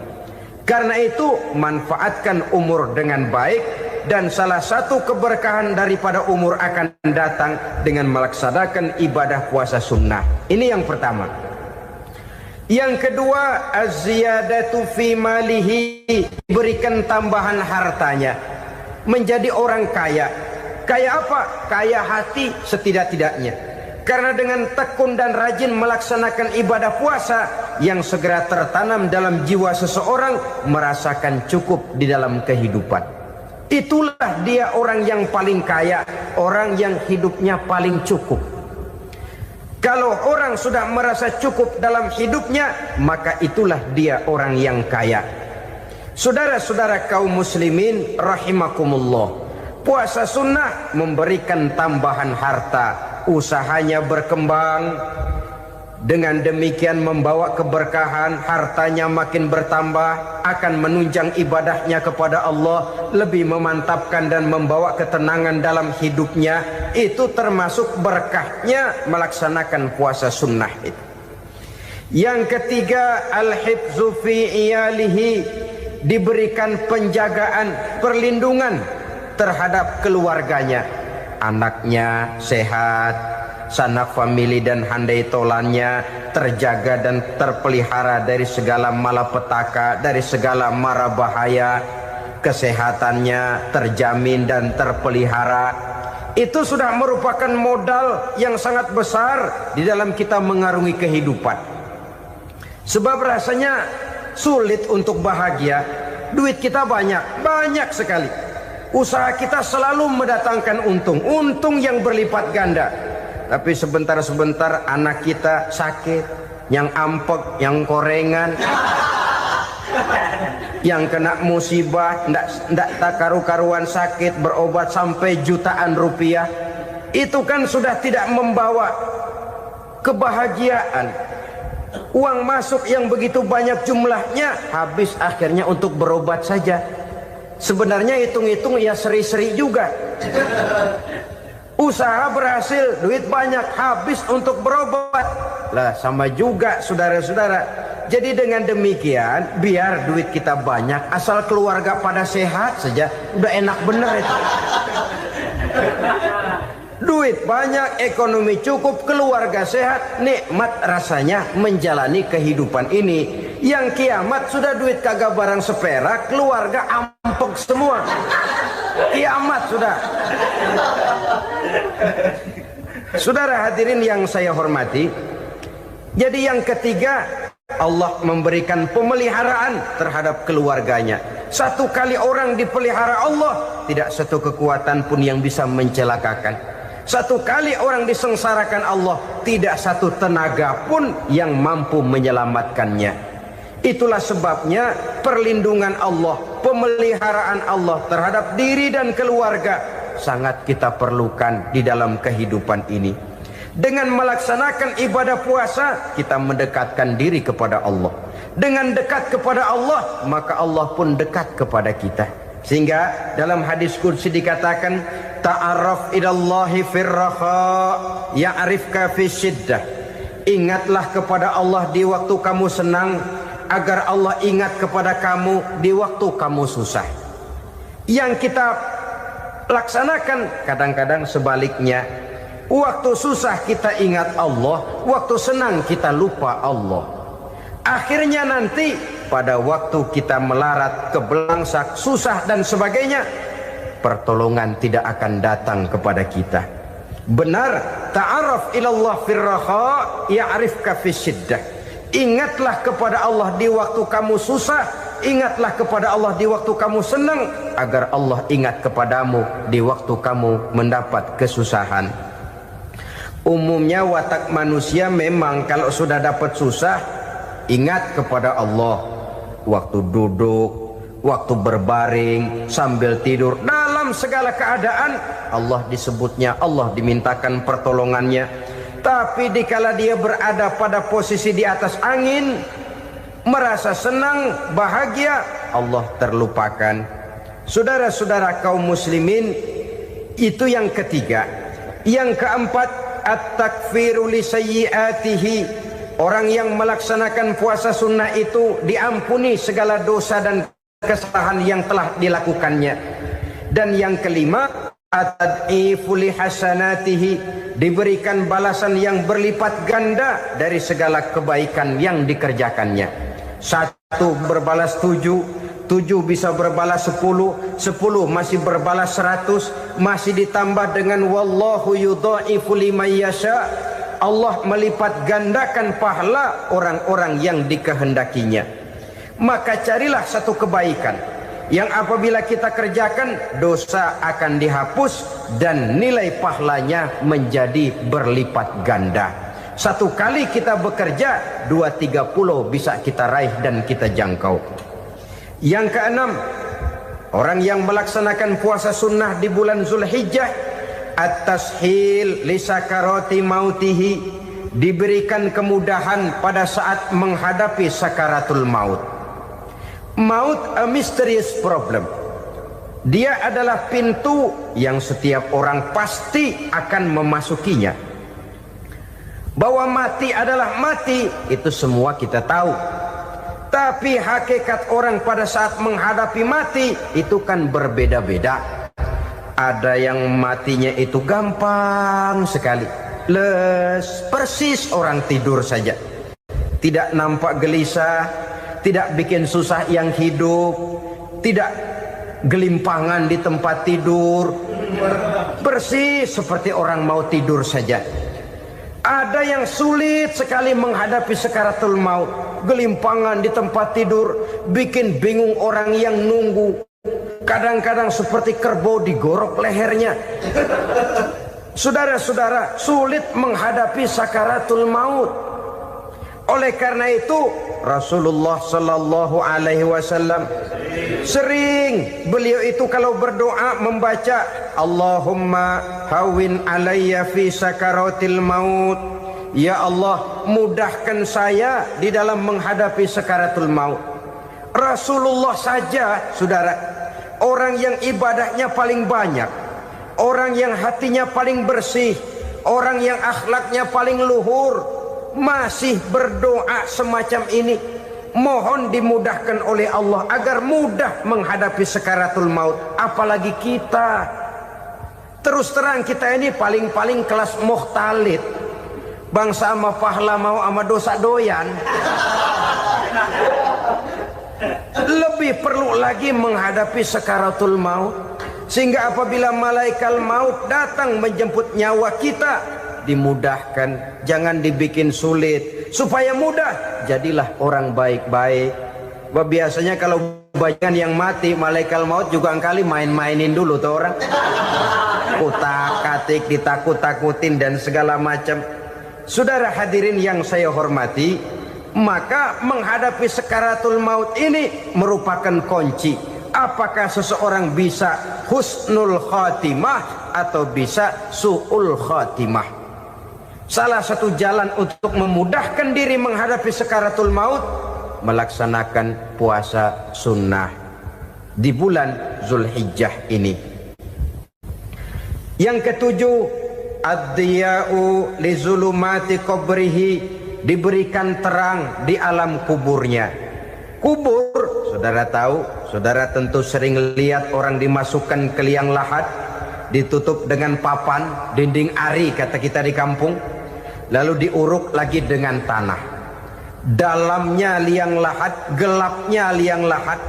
Karena itu manfaatkan umur dengan baik, dan salah satu keberkahan daripada umur akan datang dengan melaksanakan ibadah puasa sunnah. Ini yang pertama. Yang kedua, az-ziyadatu fi malihi, berikan tambahan hartanya, menjadi orang kaya. Kaya apa? Kaya hati setidak-tidaknya. Karena dengan tekun dan rajin melaksanakan ibadah puasa, yang segera tertanam dalam jiwa seseorang merasakan cukup di dalam kehidupan. Itulah dia orang yang paling kaya, orang yang hidupnya paling cukup. Kalau orang sudah merasa cukup dalam hidupnya, maka itulah dia orang yang kaya. Saudara-saudara kaum muslimin rahimakumullah, puasa sunnah memberikan tambahan harta, usahanya berkembang, dengan demikian membawa keberkahan, hartanya makin bertambah, akan menunjang ibadahnya kepada Allah, lebih memantapkan dan membawa ketenangan dalam hidupnya. Itu termasuk berkahnya melaksanakan puasa sunnah itu. Yang ketiga, al-hifzu fi iyalihi, diberikan penjagaan, perlindungan terhadap keluarganya, anaknya sehat, sanak famili dan handai tolannya terjaga dan terpelihara dari segala malapetaka, dari segala mara bahaya, kesehatannya terjamin dan terpelihara. Itu sudah merupakan modal yang sangat besar di dalam kita mengarungi kehidupan. Sebab rasanya sulit untuk bahagia, duit kita banyak sekali, usaha kita selalu mendatangkan untung yang berlipat ganda. Tapi sebentar-sebentar anak kita sakit, yang ampek, yang korengan, yang kena musibah, ndak tak karu-karuan sakit, berobat sampai jutaan rupiah. Itu kan sudah tidak membawa kebahagiaan. Uang masuk yang begitu banyak jumlahnya, habis akhirnya untuk berobat saja. Sebenarnya hitung-hitung ya seri-seri juga. Usaha berhasil, duit banyak, habis untuk berobat. Lah sama juga saudara-saudara. Jadi dengan demikian, biar duit kita banyak, asal keluarga pada sehat saja, udah enak bener itu. Duit banyak, ekonomi cukup, keluarga sehat, nikmat rasanya menjalani kehidupan ini. Yang kiamat sudah duit kagak barang seperak, keluarga ampek semua. Kiamat sudah. Saudara hadirin yang saya hormati, jadi yang ketiga, Allah memberikan pemeliharaan terhadap keluarganya. Satu kali orang dipelihara Allah, tidak satu kekuatan pun yang bisa mencelakakan. Satu kali orang disengsarakan Allah, tidak satu tenaga pun yang mampu menyelamatkannya. Itulah sebabnya perlindungan Allah, pemeliharaan Allah terhadap diri dan keluarga sangat kita perlukan di dalam kehidupan ini. Dengan melaksanakan ibadah puasa, kita mendekatkan diri kepada Allah. Dengan dekat kepada Allah, maka Allah pun dekat kepada kita. Sehingga dalam hadis qudsi dikatakan, ta'arraf ilallahi firraha ya'rifka fi syiddah. Ingatlah kepada Allah di waktu kamu senang, agar Allah ingat kepada kamu di waktu kamu susah. Yang kita laksanakan kadang-kadang sebaliknya. Waktu susah kita ingat Allah, waktu senang kita lupa Allah. Akhirnya nanti pada waktu kita melarat, kebelangsak, susah dan sebagainya, pertolongan tidak akan datang kepada kita. Benar, ta'arraf ilallah firraha ya'rifka fi syiddah. Ingatlah kepada Allah di waktu kamu susah, ingatlah kepada Allah di waktu kamu senang, agar Allah ingat kepadamu di waktu kamu mendapat kesusahan. Umumnya watak manusia memang kalau sudah dapat susah, ingat kepada Allah. Waktu duduk, waktu berbaring, sambil tidur, dalam segala keadaan Allah disebutnya, Allah dimintakan pertolongannya. Tapi dikala dia berada pada posisi di atas angin, merasa senang, bahagia, Allah terlupakan. Saudara-saudara kaum muslimin, itu yang ketiga. Yang keempat, at-takfiru li sayyiatihi. Orang yang melaksanakan puasa sunnah itu diampuni segala dosa dan kesalahan yang telah dilakukannya. Dan yang kelima, at-tad'ifu li hasanatihi, diberikan balasan yang berlipat ganda dari segala kebaikan yang dikerjakannya. 1 berbalas 7, 7 bisa berbalas 10, 10 masih berbalas 100, masih ditambah dengan wallahu yudha'ifu liman yasha. Allah melipat gandakan pahala orang-orang yang dikehendakinya. Maka carilah satu kebaikan yang apabila kita kerjakan, dosa akan dihapus dan nilai pahalanya menjadi berlipat ganda. Satu kali kita bekerja, 2-3 pulau bisa kita raih dan kita jangkau. Yang keenam, orang yang melaksanakan puasa sunnah di bulan Zulhijjah, at-tashil li sakarati mautihi, diberikan kemudahan pada saat menghadapi sakaratul maut. Maut a mysterious problem. Dia adalah pintu yang setiap orang pasti akan memasukinya. Bahwa mati adalah mati, itu semua kita tahu. Tapi hakikat orang pada saat menghadapi mati itu kan berbeda-beda. Ada yang matinya itu gampang sekali, persis orang tidur saja, tidak nampak gelisah, tidak bikin susah yang hidup, tidak gelimpangan di tempat tidur, persis seperti orang mau tidur saja. Ada yang sulit sekali menghadapi sakaratul maut, gelimpangan di tempat tidur, bikin bingung orang yang nunggu. Kadang-kadang seperti kerbau digorok lehernya. Saudara-saudara, sulit menghadapi sakaratul maut. Oleh karena itu Rasulullah sallallahu alaihi wasallam sering beliau itu kalau berdoa membaca Allahumma hawin alayya fi sakaratil maut. Ya Allah, mudahkan saya di dalam menghadapi sakaratul maut. Rasulullah saja, saudara, orang yang ibadahnya paling banyak, orang yang hatinya paling bersih, orang yang akhlaknya paling luhur, masih berdoa semacam ini. Mohon dimudahkan oleh Allah agar mudah menghadapi sakaratul maut. Apalagi kita, terus terang kita ini paling-paling kelas muhtalid, bangsa sama pahala mau sama dosa doyan. Lebih perlu lagi menghadapi sakaratul maut, sehingga apabila malaikat maut datang menjemput nyawa kita, dimudahkan, jangan dibikin sulit, supaya mudah. Jadilah orang baik-baik. Biasanya kalau banyak yang mati, malaikat maut juga kali main-mainin dulu tuh orang, kutak-katik, ditakut-takutin dan segala macam. Saudara hadirin yang saya hormati, maka menghadapi sakaratul maut ini merupakan kunci. Apakah seseorang bisa husnul khatimah atau bisa su'ul khatimah? Salah satu jalan untuk memudahkan diri menghadapi sakaratul maut, melaksanakan puasa sunnah di bulan Zulhijjah ini. Yang ketujuh, ad-diya'u li zulumati qabrihi, diberikan terang di alam kuburnya. Kubur, saudara tahu, saudara tentu sering lihat orang dimasukkan ke liang lahat, ditutup dengan papan, dinding ari kata kita di kampung, lalu diuruk lagi dengan tanah. Dalamnya liang lahat, gelapnya liang lahat,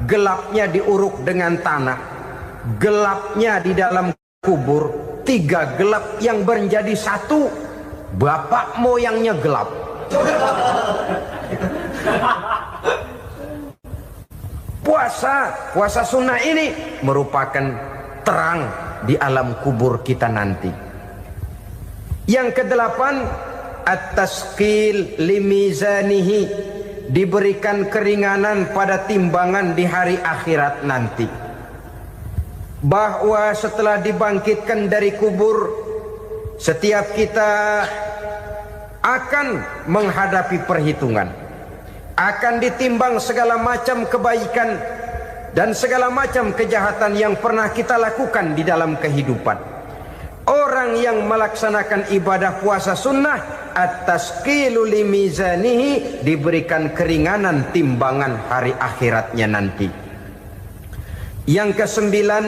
gelapnya diuruk dengan tanah, gelapnya di dalam kubur, tiga gelap yang menjadi satu. Bapak moyangnya gelap. Puasa sunnah ini merupakan terang di alam kubur kita nanti. Yang kedelapan, at-tasqil limizanihi, diberikan keringanan pada timbangan di hari akhirat nanti. Bahwa setelah dibangkitkan dari kubur, setiap kita akan menghadapi perhitungan, akan ditimbang segala macam kebaikan dan segala macam kejahatan yang pernah kita lakukan di dalam kehidupan. Orang yang melaksanakan ibadah puasa sunnah, at-tasqilu limizanihi, diberikan keringanan timbangan hari akhiratnya nanti. Yang kesembilan,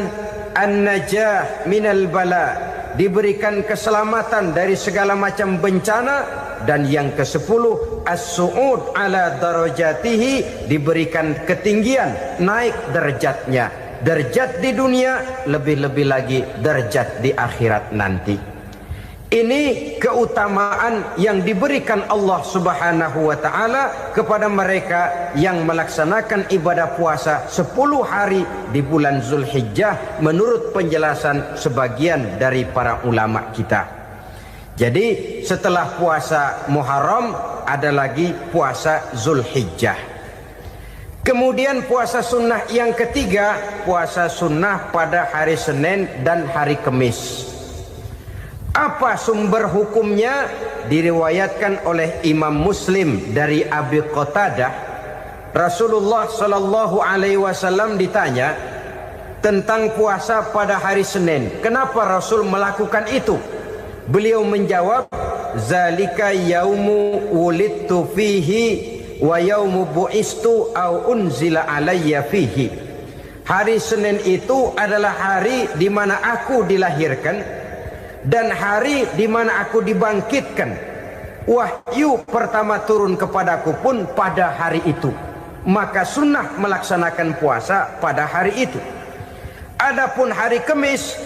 an-najah minal bala, diberikan keselamatan dari segala macam bencana. Dan yang ke-10, as-su'ud ala darajatihi, diberikan ketinggian, naik derajatnya, derajat di dunia, lebih-lebih lagi derajat di akhirat nanti. Ini keutamaan yang diberikan Allah Subhanahu wa ta'ala kepada mereka yang melaksanakan ibadah puasa 10 hari di bulan Zulhijjah menurut penjelasan sebagian dari para ulama kita. Jadi setelah puasa Muharram ada lagi puasa Zulhijjah. Kemudian puasa sunnah yang ketiga, puasa sunnah pada hari Senin dan hari Kamis. Apa sumber hukumnya? Diriwayatkan oleh Imam Muslim dari Abi Qatadah, Rasulullah Shallallahu Alaihi Wasallam ditanya tentang puasa pada hari Senin. Kenapa Rasul melakukan itu? Beliau menjawab, zalika yaumu wulidtu fihi wa yaumu bu'istu au unzila alayya fihi. Hari Senin itu adalah hari di mana aku dilahirkan dan hari di mana aku dibangkitkan. Wahyu pertama turun kepadaku pun pada hari itu. Maka sunnah melaksanakan puasa pada hari itu. Adapun hari Kamis,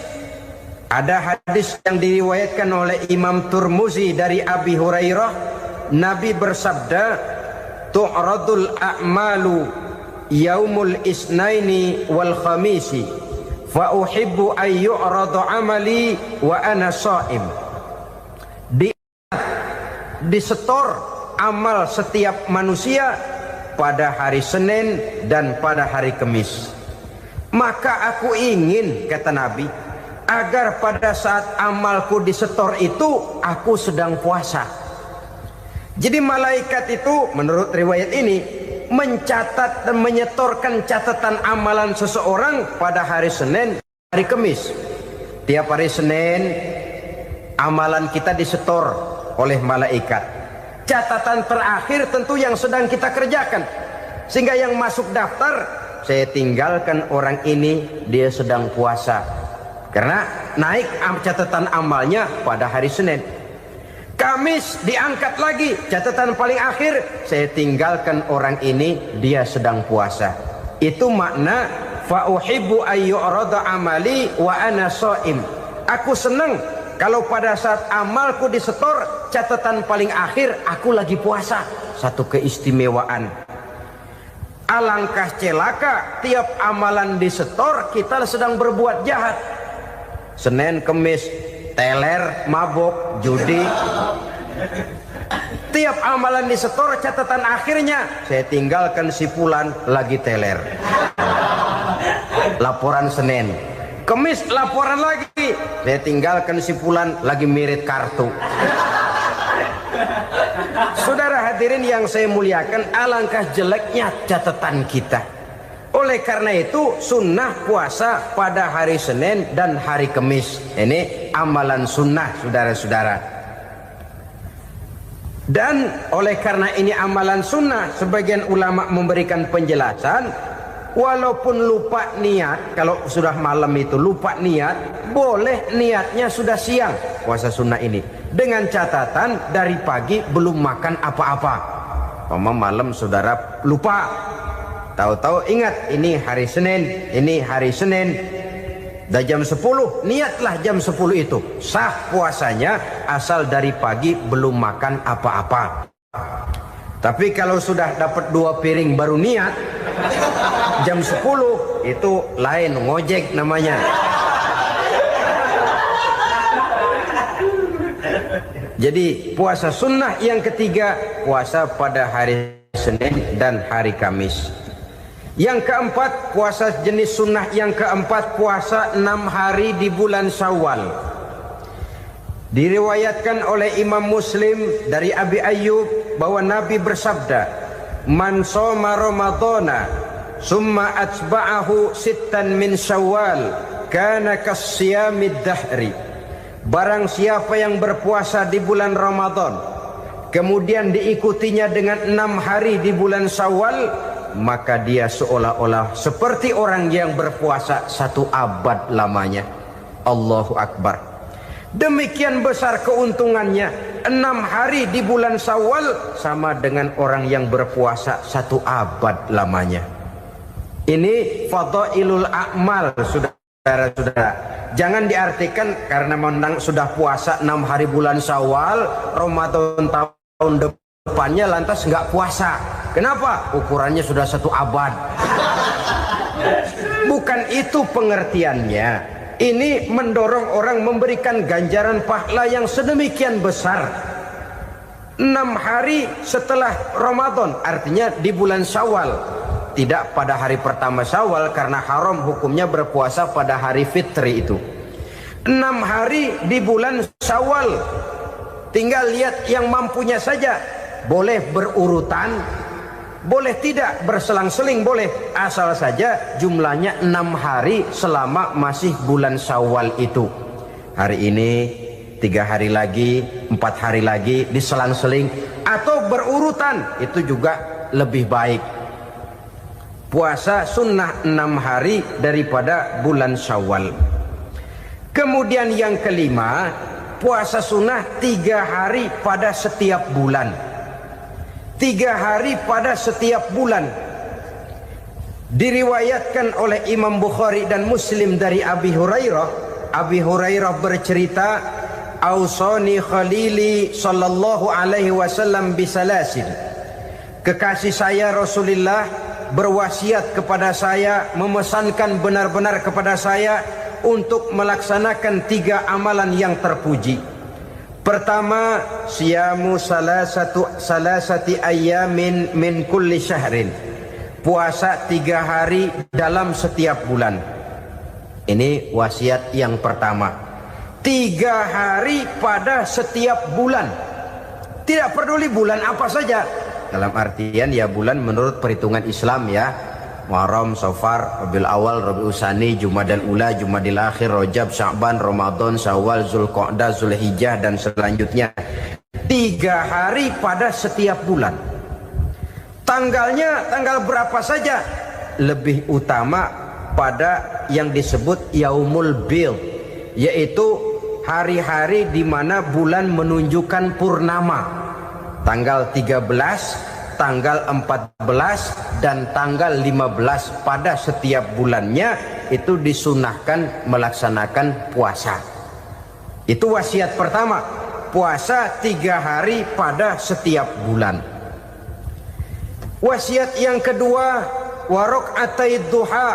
ada hadis yang diriwayatkan oleh Imam Turmuzi dari Abi Hurairah, Nabi bersabda, tu'radul a'malu yaumul isnaini wal khamisi fa uhibbu ay yu'radu amali wa ana sha'im. Disetor amal setiap manusia pada hari Senin dan pada hari Kamis. Maka aku ingin, kata Nabi, agar pada saat amalku disetor itu aku sedang puasa. Jadi malaikat itu menurut riwayat ini mencatat dan menyetorkan catatan amalan seseorang pada hari Senin, hari Kamis. Tiap hari Senin amalan kita disetor oleh malaikat. Catatan terakhir tentu yang sedang kita kerjakan. Sehingga yang masuk daftar, saya tinggalkan orang ini, dia sedang puasa. Karena naik catatan amalnya pada hari Senin. Kamis diangkat lagi, catatan paling akhir, saya tinggalkan orang ini, dia sedang puasa. Itu makna fa uhibbu ayyurada amali wa ana shaim. Aku senang kalau pada saat amalku disetor, catatan paling akhir aku lagi puasa. Satu keistimewaan. Alangkah celaka tiap amalan disetor kita sedang berbuat jahat. Senin, Kamis, teler, mabok, judi. Tiap amalan disetor, catatan akhirnya saya tinggalkan si fulan lagi teler. Laporan Senin. Kamis laporan lagi, saya tinggalkan si fulan lagi mirit kartu. Saudara hadirin yang saya muliakan, alangkah jeleknya catatan kita. Oleh karena itu sunnah puasa pada hari Senin dan hari Kamis. Ini amalan sunnah, saudara-saudara. Dan oleh karena ini amalan sunnah, sebagian ulama memberikan penjelasan, walaupun lupa niat, kalau sudah malam itu lupa niat, boleh niatnya sudah siang puasa sunnah ini, dengan catatan dari pagi belum makan apa-apa. Malam saudara lupa, tahu-tahu ingat ini hari Senin, dah jam 10, niatlah jam 10 itu, sah puasanya asal dari pagi belum makan apa-apa. Tapi kalau sudah dapat 2 piring baru niat, jam 10 itu lain, ngojek namanya. Jadi puasa sunnah yang ketiga, puasa pada hari Senin dan hari Kamis. Yang keempat, puasa jenis sunnah yang keempat, puasa 6 hari di bulan Syawal. Diriwayatkan oleh Imam Muslim dari Abi Ayyub bahwa Nabi bersabda, man shoma ramadhana summa atba'ahu sittan min Syawal kana kasyamid dahri. Barang siapa yang berpuasa di bulan Ramadan kemudian diikutinya dengan 6 hari di bulan Syawal, maka dia seolah-olah seperti orang yang berpuasa 1 abad lamanya. Allahu Akbar. Demikian besar keuntungannya. 6 hari di bulan Syawal sama dengan orang yang berpuasa 1 abad lamanya. Ini fadailul a'mal, saudara-saudara. Jangan diartikan karena menang sudah puasa 6 hari bulan Syawal, Ramadan tahun depannya lantas nggak puasa. Kenapa? Ukurannya sudah 1 abad. Bukan itu pengertiannya. Ini mendorong orang memberikan ganjaran pahala yang sedemikian besar. 6 hari setelah Ramadan, artinya di bulan Syawal. tidak pada hari pertama Syawal, karena haram hukumnya berpuasa pada hari fitri itu. 6 hari di bulan Syawal, tinggal lihat yang mampunya saja. Boleh berurutan, boleh tidak berselang-seling, boleh, asal saja jumlahnya 6 hari selama masih bulan Syawal itu. Hari ini 3 hari lagi, 4 hari lagi, diselang-seling atau berurutan, itu juga lebih baik. Puasa sunnah 6 hari daripada bulan Syawal. Kemudian yang kelima, puasa sunnah 3 hari pada setiap bulan. 3 hari pada setiap bulan. Diriwayatkan oleh Imam Bukhari dan Muslim dari Abi Hurairah. Abi Hurairah bercerita, Ausani Khalili sallallahu alaihi wasallam bisalasin. Kekasih saya Rasulullah berwasiat kepada saya, memesankan benar-benar kepada saya untuk melaksanakan 3 amalan yang terpuji. Pertama, siyamu salasati ayyamin min kulli syahrin. Puasa 3 hari dalam setiap bulan. Ini wasiat yang pertama. 3 hari pada setiap bulan. Tidak peduli bulan apa saja. Dalam artian ya bulan menurut perhitungan Islam ya. Muharram, Safar, Rabiul Awal, Rabiul Tsani, Jumadal Ula, Jumadil Akhir, Rajab, Sya'ban, Ramadan, Syawal, Zulqa'dah, Zulhijjah dan selanjutnya. 3 hari pada setiap bulan. Tanggalnya tanggal berapa saja. Lebih utama pada yang disebut Yaumul Bil, yaitu hari-hari di mana bulan menunjukkan purnama. Tanggal 13, tanggal 14 dan tanggal 15 pada setiap bulannya itu disunahkan melaksanakan puasa. Itu wasiat pertama, puasa 3 hari pada setiap bulan. Wasiat yang kedua, waraqatai duha,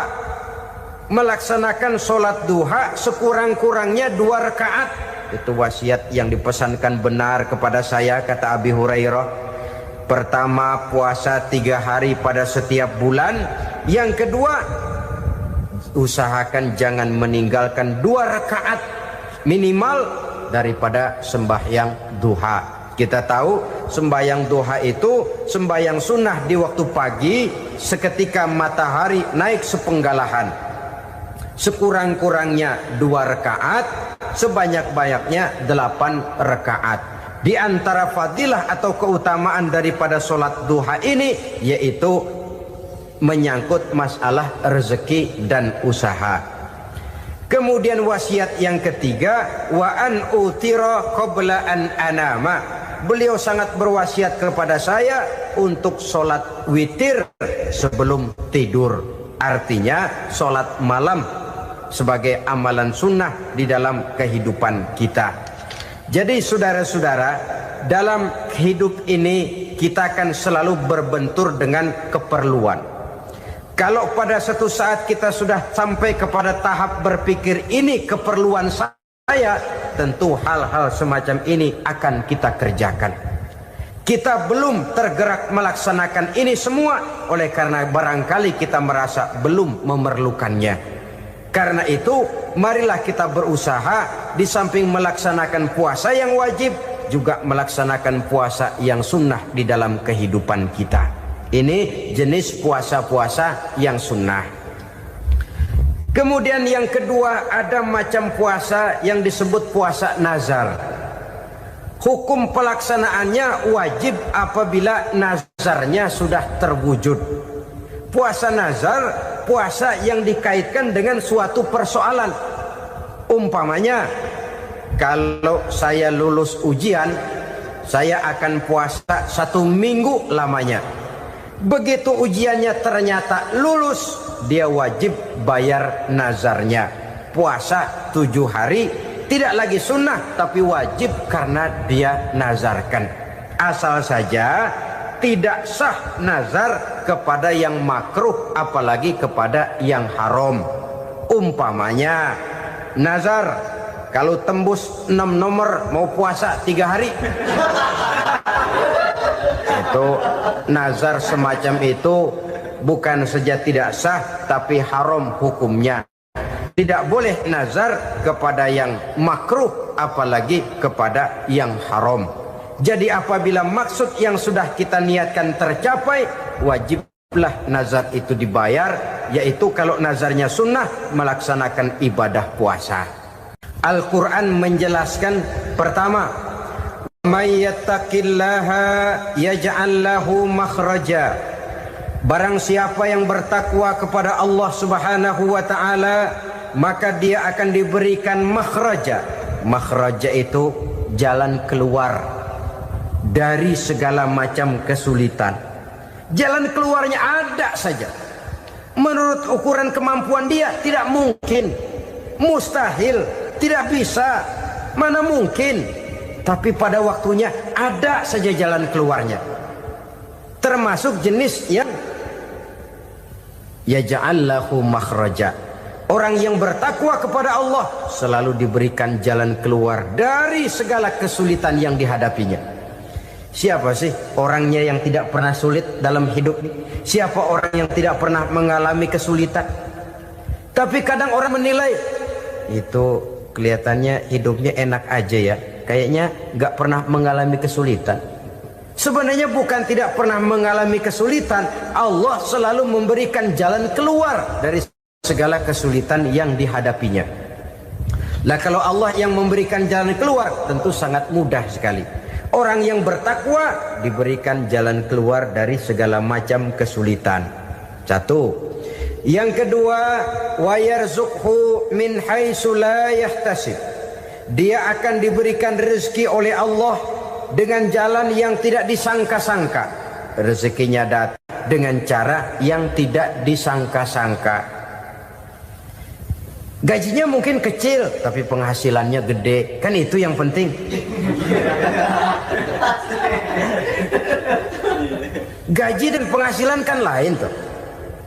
melaksanakan sholat duha sekurang-kurangnya 2 rakaat. Itu wasiat yang dipesankan benar kepada saya, kata Abi Hurairah. Pertama, puasa 3 hari pada setiap bulan. Yang kedua, usahakan jangan meninggalkan 2 rakaat minimal daripada sembahyang duha. Kita tahu sembahyang duha itu sembahyang sunnah di waktu pagi seketika matahari naik sepenggalahan. Sekurang-kurangnya 2 rakaat, sebanyak-banyaknya 8 rakaat. Di antara fadilah atau keutamaan daripada sholat duha ini yaitu menyangkut masalah rezeki dan usaha. Kemudian wasiat yang ketiga, wa an utira qabla an anama. Beliau sangat berwasiat kepada saya untuk sholat witir sebelum tidur. Artinya sholat malam sebagai amalan sunnah di dalam kehidupan kita. Jadi saudara-saudara, dalam hidup ini kita akan selalu berbentur dengan keperluan. Kalau pada suatu saat kita sudah sampai kepada tahap berpikir ini keperluan saya, tentu hal-hal semacam ini akan kita kerjakan. Kita belum tergerak melaksanakan ini semua oleh karena barangkali kita merasa belum memerlukannya. Karena itu marilah kita berusaha di samping melaksanakan puasa yang wajib juga melaksanakan puasa yang sunnah di dalam kehidupan kita. Ini jenis puasa-puasa yang sunnah. Kemudian yang kedua, ada macam puasa yang disebut puasa nazar. Hukum pelaksanaannya wajib apabila nazarnya sudah terwujud. Puasa nazar, puasa yang dikaitkan dengan suatu persoalan. Umpamanya, kalau saya lulus ujian, saya akan puasa 1 minggu lamanya. Begitu ujiannya ternyata lulus, dia wajib bayar nazarnya. Puasa 7 hari, tidak lagi sunnah tapi wajib karena dia nazarkan. Asal saja tidak sah nazar kepada yang makruh apalagi kepada yang haram. Umpamanya nazar kalau tembus 6 nomor mau puasa 3 hari. Itu nazar semacam itu bukan saja tidak sah tapi haram hukumnya. Tidak boleh nazar kepada yang makruh apalagi kepada yang haram. Jadi apabila maksud yang sudah kita niatkan tercapai, wajiblah nazar itu dibayar, yaitu kalau nazarnya sunnah melaksanakan ibadah puasa. Al-Quran menjelaskan pertama, "May yattaqillaha yaj'al lahu makhraja." Barang siapa yang bertakwa kepada Allah Subhanahu wa taala, maka dia akan diberikan makhraja. Makhraja itu jalan keluar dari segala macam kesulitan. Jalan keluarnya ada saja. Menurut ukuran kemampuan dia tidak mungkin, mustahil, tidak bisa, mana mungkin. Tapi pada waktunya ada saja jalan keluarnya. Termasuk jenis yang yaj'al lahu makhraja. Orang yang bertakwa kepada Allah selalu diberikan jalan keluar dari segala kesulitan yang dihadapinya. Siapa sih orangnya yang tidak pernah sulit dalam hidup ini? Siapa orang yang tidak pernah mengalami kesulitan? Tapi kadang orang menilai, itu kelihatannya hidupnya enak aja ya, kayaknya gak pernah mengalami kesulitan. Sebenarnya bukan tidak pernah mengalami kesulitan, Allah selalu memberikan jalan keluar dari segala kesulitan yang dihadapinya. Lah kalau Allah yang memberikan jalan keluar, tentu sangat mudah sekali. Orang yang bertakwa diberikan jalan keluar dari segala macam kesulitan. Satu. Yang kedua, wa yarzuqhu min haitsu la yahtasib. Dia akan diberikan rezeki oleh Allah dengan jalan yang tidak disangka-sangka. Rezekinya datang dengan cara yang tidak disangka-sangka. Gajinya mungkin kecil, tapi penghasilannya gede. Kan itu yang penting. Gaji dan penghasilan kan lain tuh.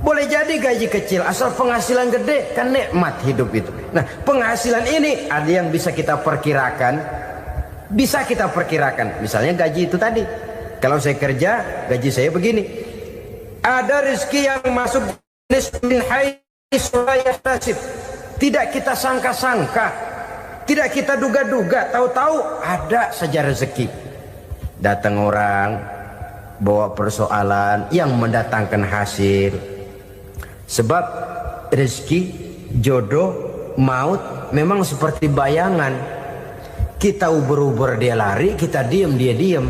Boleh jadi gaji kecil, asal penghasilan gede, kan nikmat hidup itu. Nah, penghasilan ini ada yang bisa kita perkirakan. Bisa kita perkirakan. Misalnya gaji itu tadi. Kalau saya kerja, gaji saya begini. Ada rezeki yang masuk min haitsu la yahtasib. Tidak kita sangka-sangka, tidak kita duga-duga, tahu-tahu ada saja rezeki. Datang orang bawa persoalan yang mendatangkan hasil. Sebab rezeki, jodoh, maut memang seperti bayangan. Kita uber-uber dia lari, kita diem dia diem.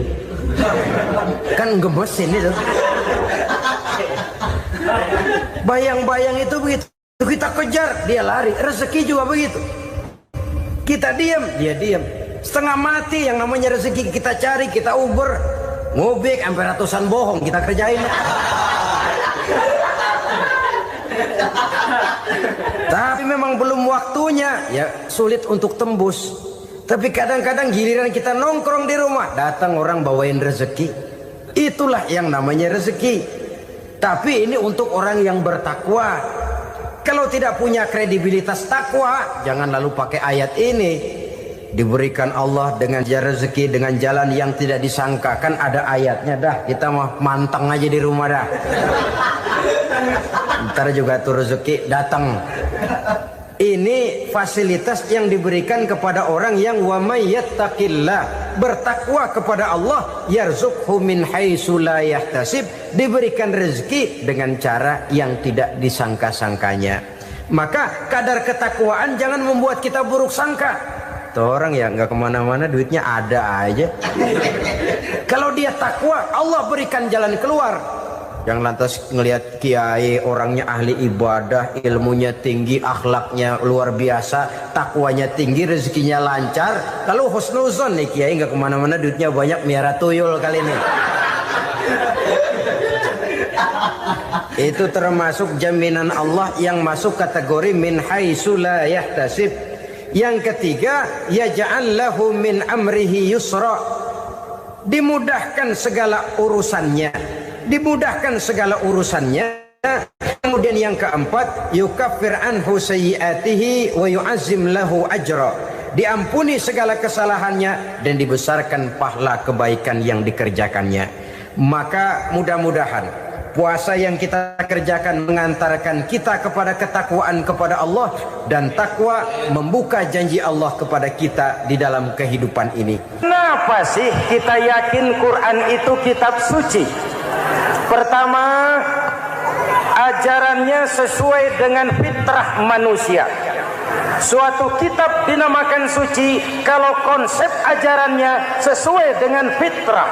Kan gemesin itu. Bayang-bayang itu begitu. Kita kejar, dia lari. Rezeki juga begitu. Kita diam, dia diam. Setengah mati yang namanya rezeki kita cari, kita uber, ngobek sampai ratusan bohong kita kerjain. Tapi memang belum waktunya, ya sulit untuk tembus. Tapi kadang-kadang giliran kita nongkrong di rumah, datang orang bawain rezeki. Itulah yang namanya rezeki. Tapi ini untuk orang yang bertakwa. Kalau tidak punya kredibilitas takwa, jangan lalu pakai ayat ini. Diberikan Allah dengan rezeki dengan jalan yang tidak disangka. Kan ada ayatnya dah. Kita mah manteng aja di rumah dah. Ntar juga tuh rezeki datang. Ini fasilitas yang diberikan kepada orang yang wa may yattaqillah, bertakwa kepada Allah, yarzuqhu min haitsu la yahtasib, diberikan rezeki dengan cara yang tidak disangka-sangkanya. Maka kadar ketakwaan jangan membuat kita buruk sangka. Tuh orang ya nggak kemana-mana, duitnya ada aja. Kalau dia takwa, Allah berikan jalan keluar. Yang lantas ngelihat kiai orangnya ahli ibadah, ilmunya tinggi, akhlaknya luar biasa, takwanya tinggi, rezekinya lancar. Kalau husnuzon nih kiai nggak kemana-mana, duitnya banyak, miara tuyul kali ini. Itu termasuk jaminan Allah yang masuk kategori min haitsu la yahtasib. Yang ketiga, yaj'al lahu min amrihi yusra. Dimudahkan segala urusannya. Dimudahkan segala urusannya. Kemudian yang keempat, yukaffir anhu sayyiatihi wa yu'azzim lahu ajra. Diampuni segala kesalahannya dan dibesarkan pahala kebaikan yang dikerjakannya. Maka mudah-mudahan Puasa yang kita kerjakan mengantarkan kita kepada ketakwaan kepada Allah, dan takwa membuka janji Allah kepada kita di dalam kehidupan ini. Kenapa sih kita yakin Quran itu kitab suci? Pertama, ajarannya sesuai dengan fitrah manusia. Suatu kitab dinamakan suci kalau konsep ajarannya sesuai dengan fitrah.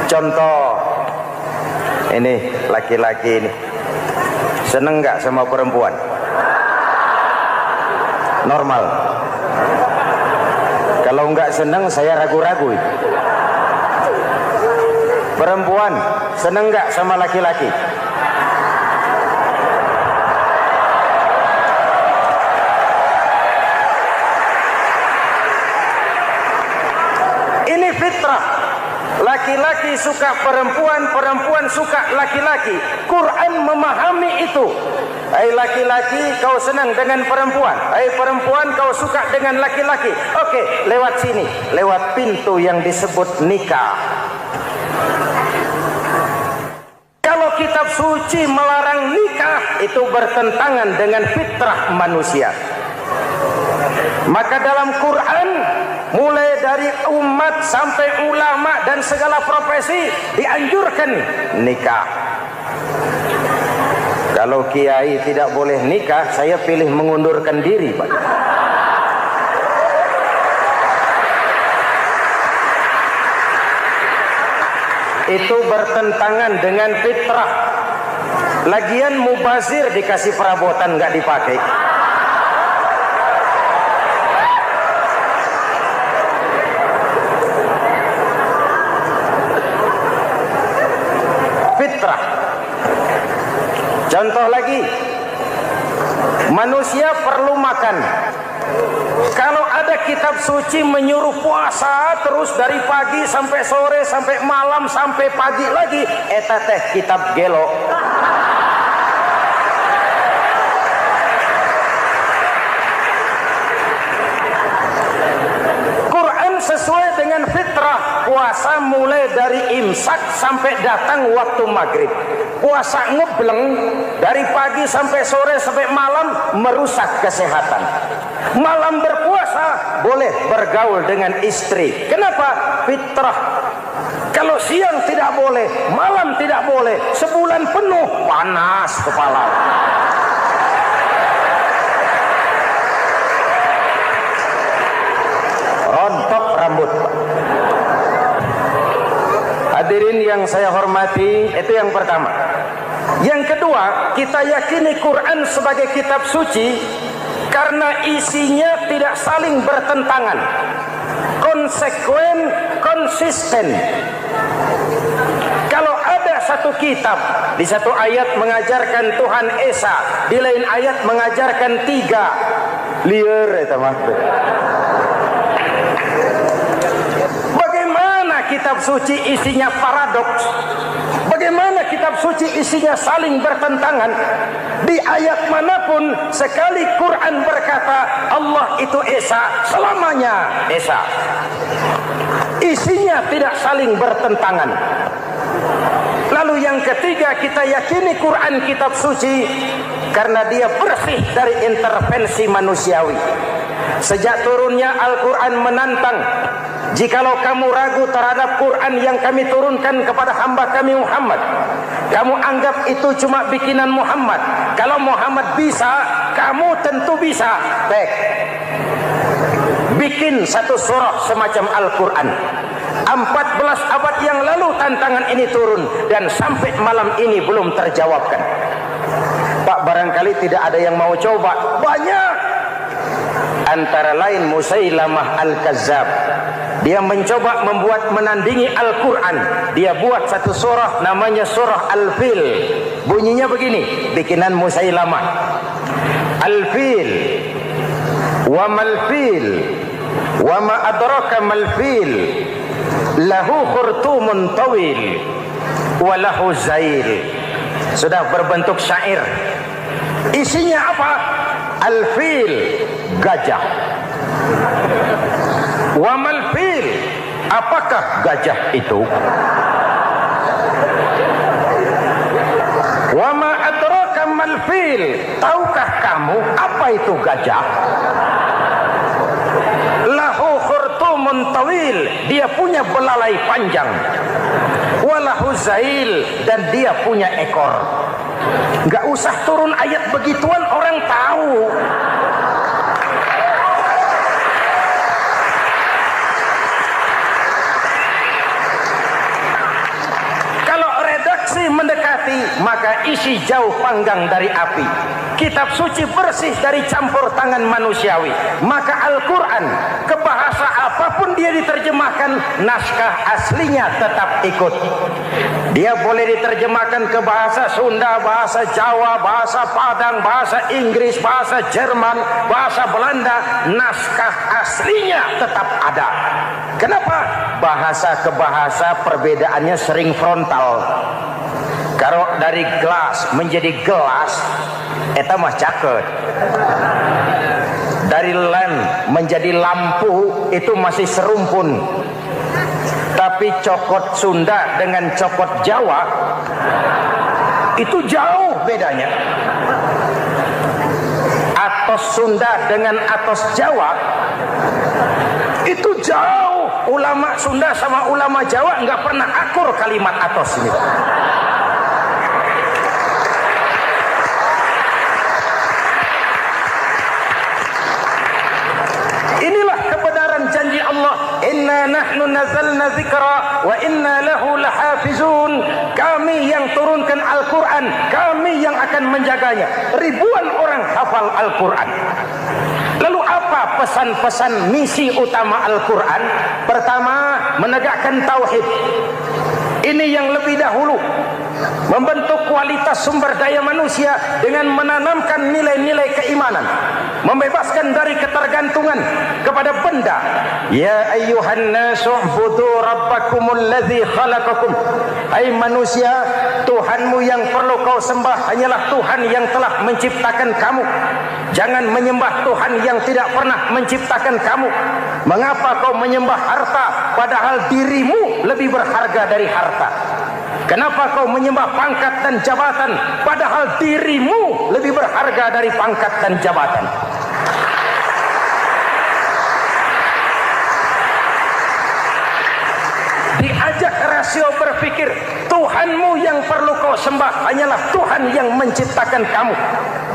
Contoh, ini laki-laki ini seneng nggak sama perempuan? Normal. Kalau nggak seneng saya ragu-ragu. Perempuan seneng nggak sama laki-laki? Ini fitrah. Laki-laki suka perempuan, perempuan suka laki-laki. Quran memahami itu. Hai laki-laki, kau senang dengan perempuan. Hai perempuan, kau suka dengan laki-laki. Oke, lewat sini, lewat pintu yang disebut nikah. Kalau kitab suci melarang nikah, itu bertentangan dengan fitrah manusia. Maka dalam Quran, mulai dari umat sampai ulama dan segala profesi dianjurkan nikah. Kalau kiai tidak boleh nikah, saya pilih mengundurkan diri, Pak. Itu bertentangan dengan fitrah. Lagian mubazir dikasih perabotan nggak dipakai. Fitrah. Contoh lagi, manusia perlu makan. Kalau ada kitab suci menyuruh puasa terus dari pagi sampai sore sampai malam sampai pagi lagi, eta teh kitab gelo. Quran sesuai dengan fitrah. Puasa mulai dari imsak sampai datang waktu maghrib. Puasa ngebleng dari pagi sampai sore sampai malam merusak kesehatan. Malam berpuasa boleh bergaul dengan istri. Kenapa? Fitrah. Kalau siang tidak boleh, malam tidak boleh, sebulan penuh panas kepala. Rontok rambut. Hadirin yang saya hormati, itu yang pertama. Yang kedua, kita yakini Quran sebagai kitab suci karena isinya tidak saling bertentangan, konsekuen, konsisten. Kalau ada satu kitab, di satu ayat mengajarkan Tuhan Esa, di lain ayat mengajarkan tiga, liar itu mah. Kitab suci isinya paradoks. Bagaimana kitab suci isinya saling bertentangan? Di ayat manapun sekali Quran berkata Allah itu Esa, selamanya Esa. Isinya tidak saling bertentangan. Lalu yang ketiga, kita yakini Quran kitab suci karena dia bersih dari intervensi manusiawi. Sejak turunnya Al-Quran menantang, jikalau kamu ragu terhadap Quran yang kami turunkan kepada hamba kami Muhammad, kamu anggap itu cuma bikinan Muhammad. Kalau Muhammad bisa, kamu tentu bisa. Baik, bikin satu surah semacam Al-Quran. 14 abad yang lalu tantangan ini turun dan sampai malam ini belum terjawabkan. Pak, barangkali tidak ada yang mau coba. Banyak. Antara lain Musailamah Al-Kazzab. Dia mencoba membuat menandingi Al-Quran. Dia buat satu surah namanya surah Al-Fil. Bunyinya begini, bikinan Musailamah. Al-Fil, wa mal-fil, wa ma adraka mal-fil, lahu khurtumun tawil, wa lahu zail. Sudah berbentuk syair. Isinya apa? Al-Fil, gajah. Wa mal-fil, apakah gajah itu? Al-fil, tahukah kamu apa itu gajah? Lahu khurtumun tawil, dia punya belalai panjang. Walahu zail, dan dia punya ekor. Nggak usah turun ayat begituan, orang tahu. Kalau redaksi mendekati, maka isi jauh panggang dari api. Kitab suci bersih dari campur tangan manusiawi. Maka Al-Quran, ke bahasa apapun dia diterjemahkan, naskah aslinya tetap ikut. Dia boleh diterjemahkan ke bahasa Sunda, bahasa Jawa, bahasa Padang, bahasa Inggris, bahasa Jerman, bahasa Belanda, naskah aslinya tetap ada. Kenapa? Bahasa ke bahasa perbedaannya sering frontal. Kalau dari gelas menjadi gelas, eta mah caket. Dari lem menjadi lampu, itu masih serumpun. Tapi cokot Sunda dengan cokot Jawa, itu jauh bedanya. Atos Sunda dengan atos Jawa, itu jauh. Ulama Sunda sama ulama Jawa nggak pernah akur kalimat atos ini. Inilah kebenaran janji Allah, inna nahnu nazzalna dzikra wa inna lahu lahafizun. Kami yang turunkan Al-Quran, kami yang akan menjaganya. Ribuan orang hafal Al-Quran. Lalu apa pesan-pesan misi utama Al-Quran? Pertama, menegakkan tauhid. Ini yang lebih dahulu. Membentuk kualitas sumber daya manusia dengan menanamkan nilai-nilai keimanan, membebaskan dari ketergantungan kepada benda. Ya ayyuhan nasu ubudu rabbakumul ladzi khalaqakum. Hai manusia, Tuhanmu yang perlu kau sembah hanyalah Tuhan yang telah menciptakan kamu. Jangan menyembah Tuhan yang tidak pernah menciptakan kamu. Mengapa kau menyembah harta padahal dirimu lebih berharga dari harta? Kenapa kau menyembah pangkat dan jabatan padahal dirimu lebih berharga dari pangkat dan jabatan? Diajak rasio berpikir, Tuhanmu yang perlu kau sembah hanyalah Tuhan yang menciptakan kamu.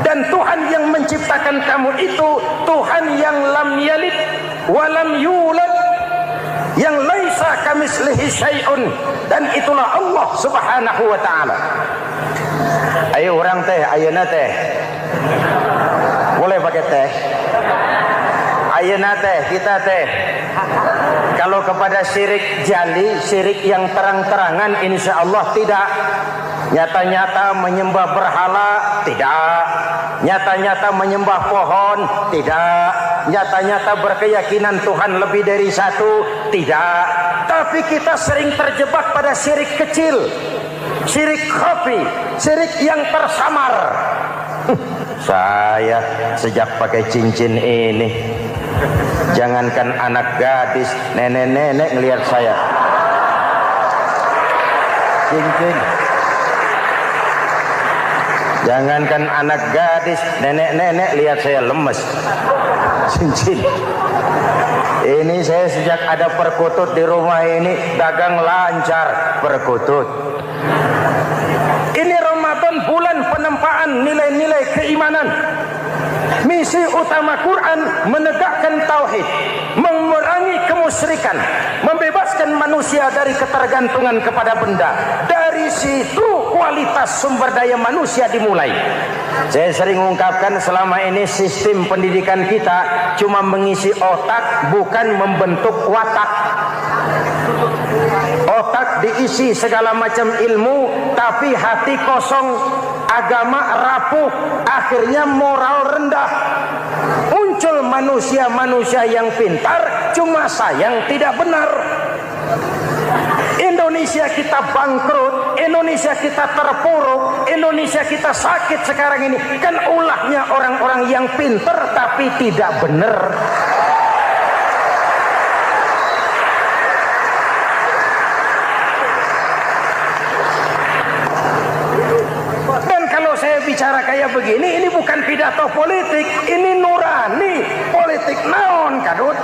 Dan Tuhan yang menciptakan kamu itu Tuhan yang lam yalid walam yulad, yang laisa kamislihi syai'un, dan itulah Allah Subhanahu wa taala. Ayo orang teh, ayeuna teh. Boleh pakai teh. Ayeuna teh, kita teh. Kalau kepada syirik jali, syirik yang terang-terangan, insya Allah tidak. Nyata-nyata menyembah berhala, tidak. Nyata-nyata menyembah pohon, tidak. Nyata-nyata berkeyakinan Tuhan lebih dari satu, tidak. Tapi kita sering terjebak pada syirik kecil, syirik khafi, syirik yang tersamar. Saya sejak pakai cincin ini, jangankan anak gadis, nenek-nenek ngelihat saya cincin. Jangankan anak gadis, nenek-nenek lihat saya lemes cincin. Ini saya sejak ada perkutut di rumah ini dagang lancar perkutut. Ini Ramadan, bulan penempaan nilai-nilai keimanan. Misi utama Quran menegakkan tauhid, memerangi kemusyrikan, membebaskan manusia dari ketergantungan kepada benda. Dari situ kualitas sumber daya manusia dimulai. Saya sering mengungkapkan selama ini sistem pendidikan kita cuma mengisi otak, bukan membentuk watak. Otak diisi segala macam ilmu, tapi hati kosong, agama rapuh, akhirnya moral rendah. Muncul manusia-manusia yang pintar, cuma sayang tidak benar. Indonesia kita bangkrut, Indonesia kita terpuruk, Indonesia kita sakit sekarang ini, kan ulahnya orang-orang yang pintar tapi tidak benar. bicara kayak begini, ini bukan pidato politik, ini nurani politik naon kadut.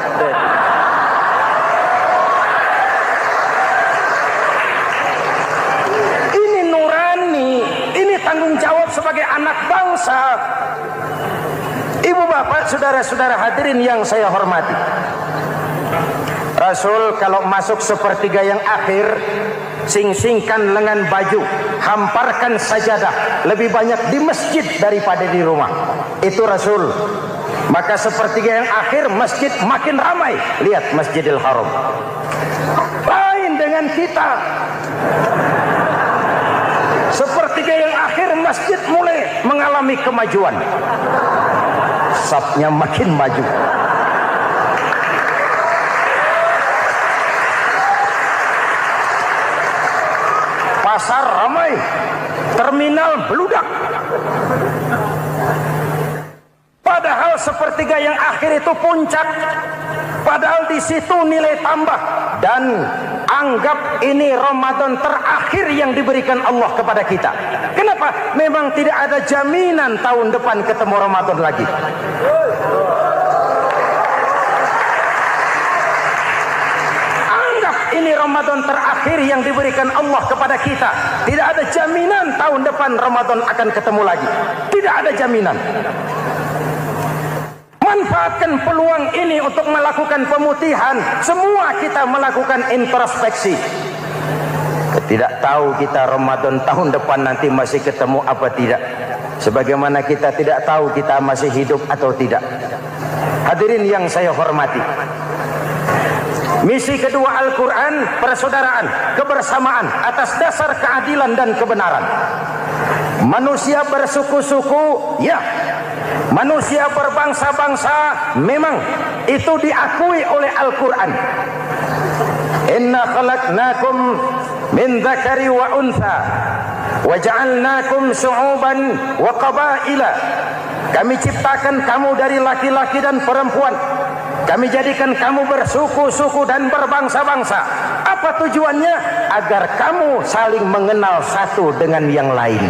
Ini nurani, ini tanggung jawab sebagai anak bangsa. Ibu bapak, saudara-saudara hadirin yang saya hormati, Rasul kalau masuk sepertiga yang akhir, sing-singkan lengan baju, hamparkan sajadah, lebih banyak di masjid daripada di rumah. Itu Rasul. Maka sepertiga yang akhir masjid makin ramai. Lihat Masjidil Haram. Lain dengan kita. Sepertiga yang akhir masjid mulai mengalami kemajuan. Safnya makin maju. Pasar ramai, terminal beludak. Padahal sepertiga yang akhir itu puncak. Padahal di situ nilai tambah. Dan anggap ini Ramadan terakhir yang diberikan Allah kepada kita. Kenapa? Memang tidak ada jaminan tahun depan ketemu Ramadan lagi. Ini Ramadan terakhir yang diberikan Allah kepada kita. Tidak ada jaminan tahun depan Ramadan akan ketemu lagi. Tidak ada jaminan. Manfaatkan peluang ini untuk melakukan pemutihan. Semua kita melakukan introspeksi. Tidak tahu kita Ramadan tahun depan nanti masih ketemu apa tidak. Sebagaimana kita tidak tahu kita masih hidup atau tidak. Hadirin yang saya hormati, misi kedua Al-Quran, persaudaraan, kebersamaan atas dasar keadilan dan kebenaran. Manusia bersuku-suku, ya. Manusia berbangsa-bangsa, memang itu diakui oleh Al-Quran. Inna khalaqnakum min dzakari wa untha wa ja'alnakum syu'uban wa qabaila. Kami ciptakan kamu dari laki-laki dan perempuan. Kami jadikan kamu bersuku-suku dan berbangsa-bangsa. Apa tujuannya? Agar kamu saling mengenal satu dengan yang lain.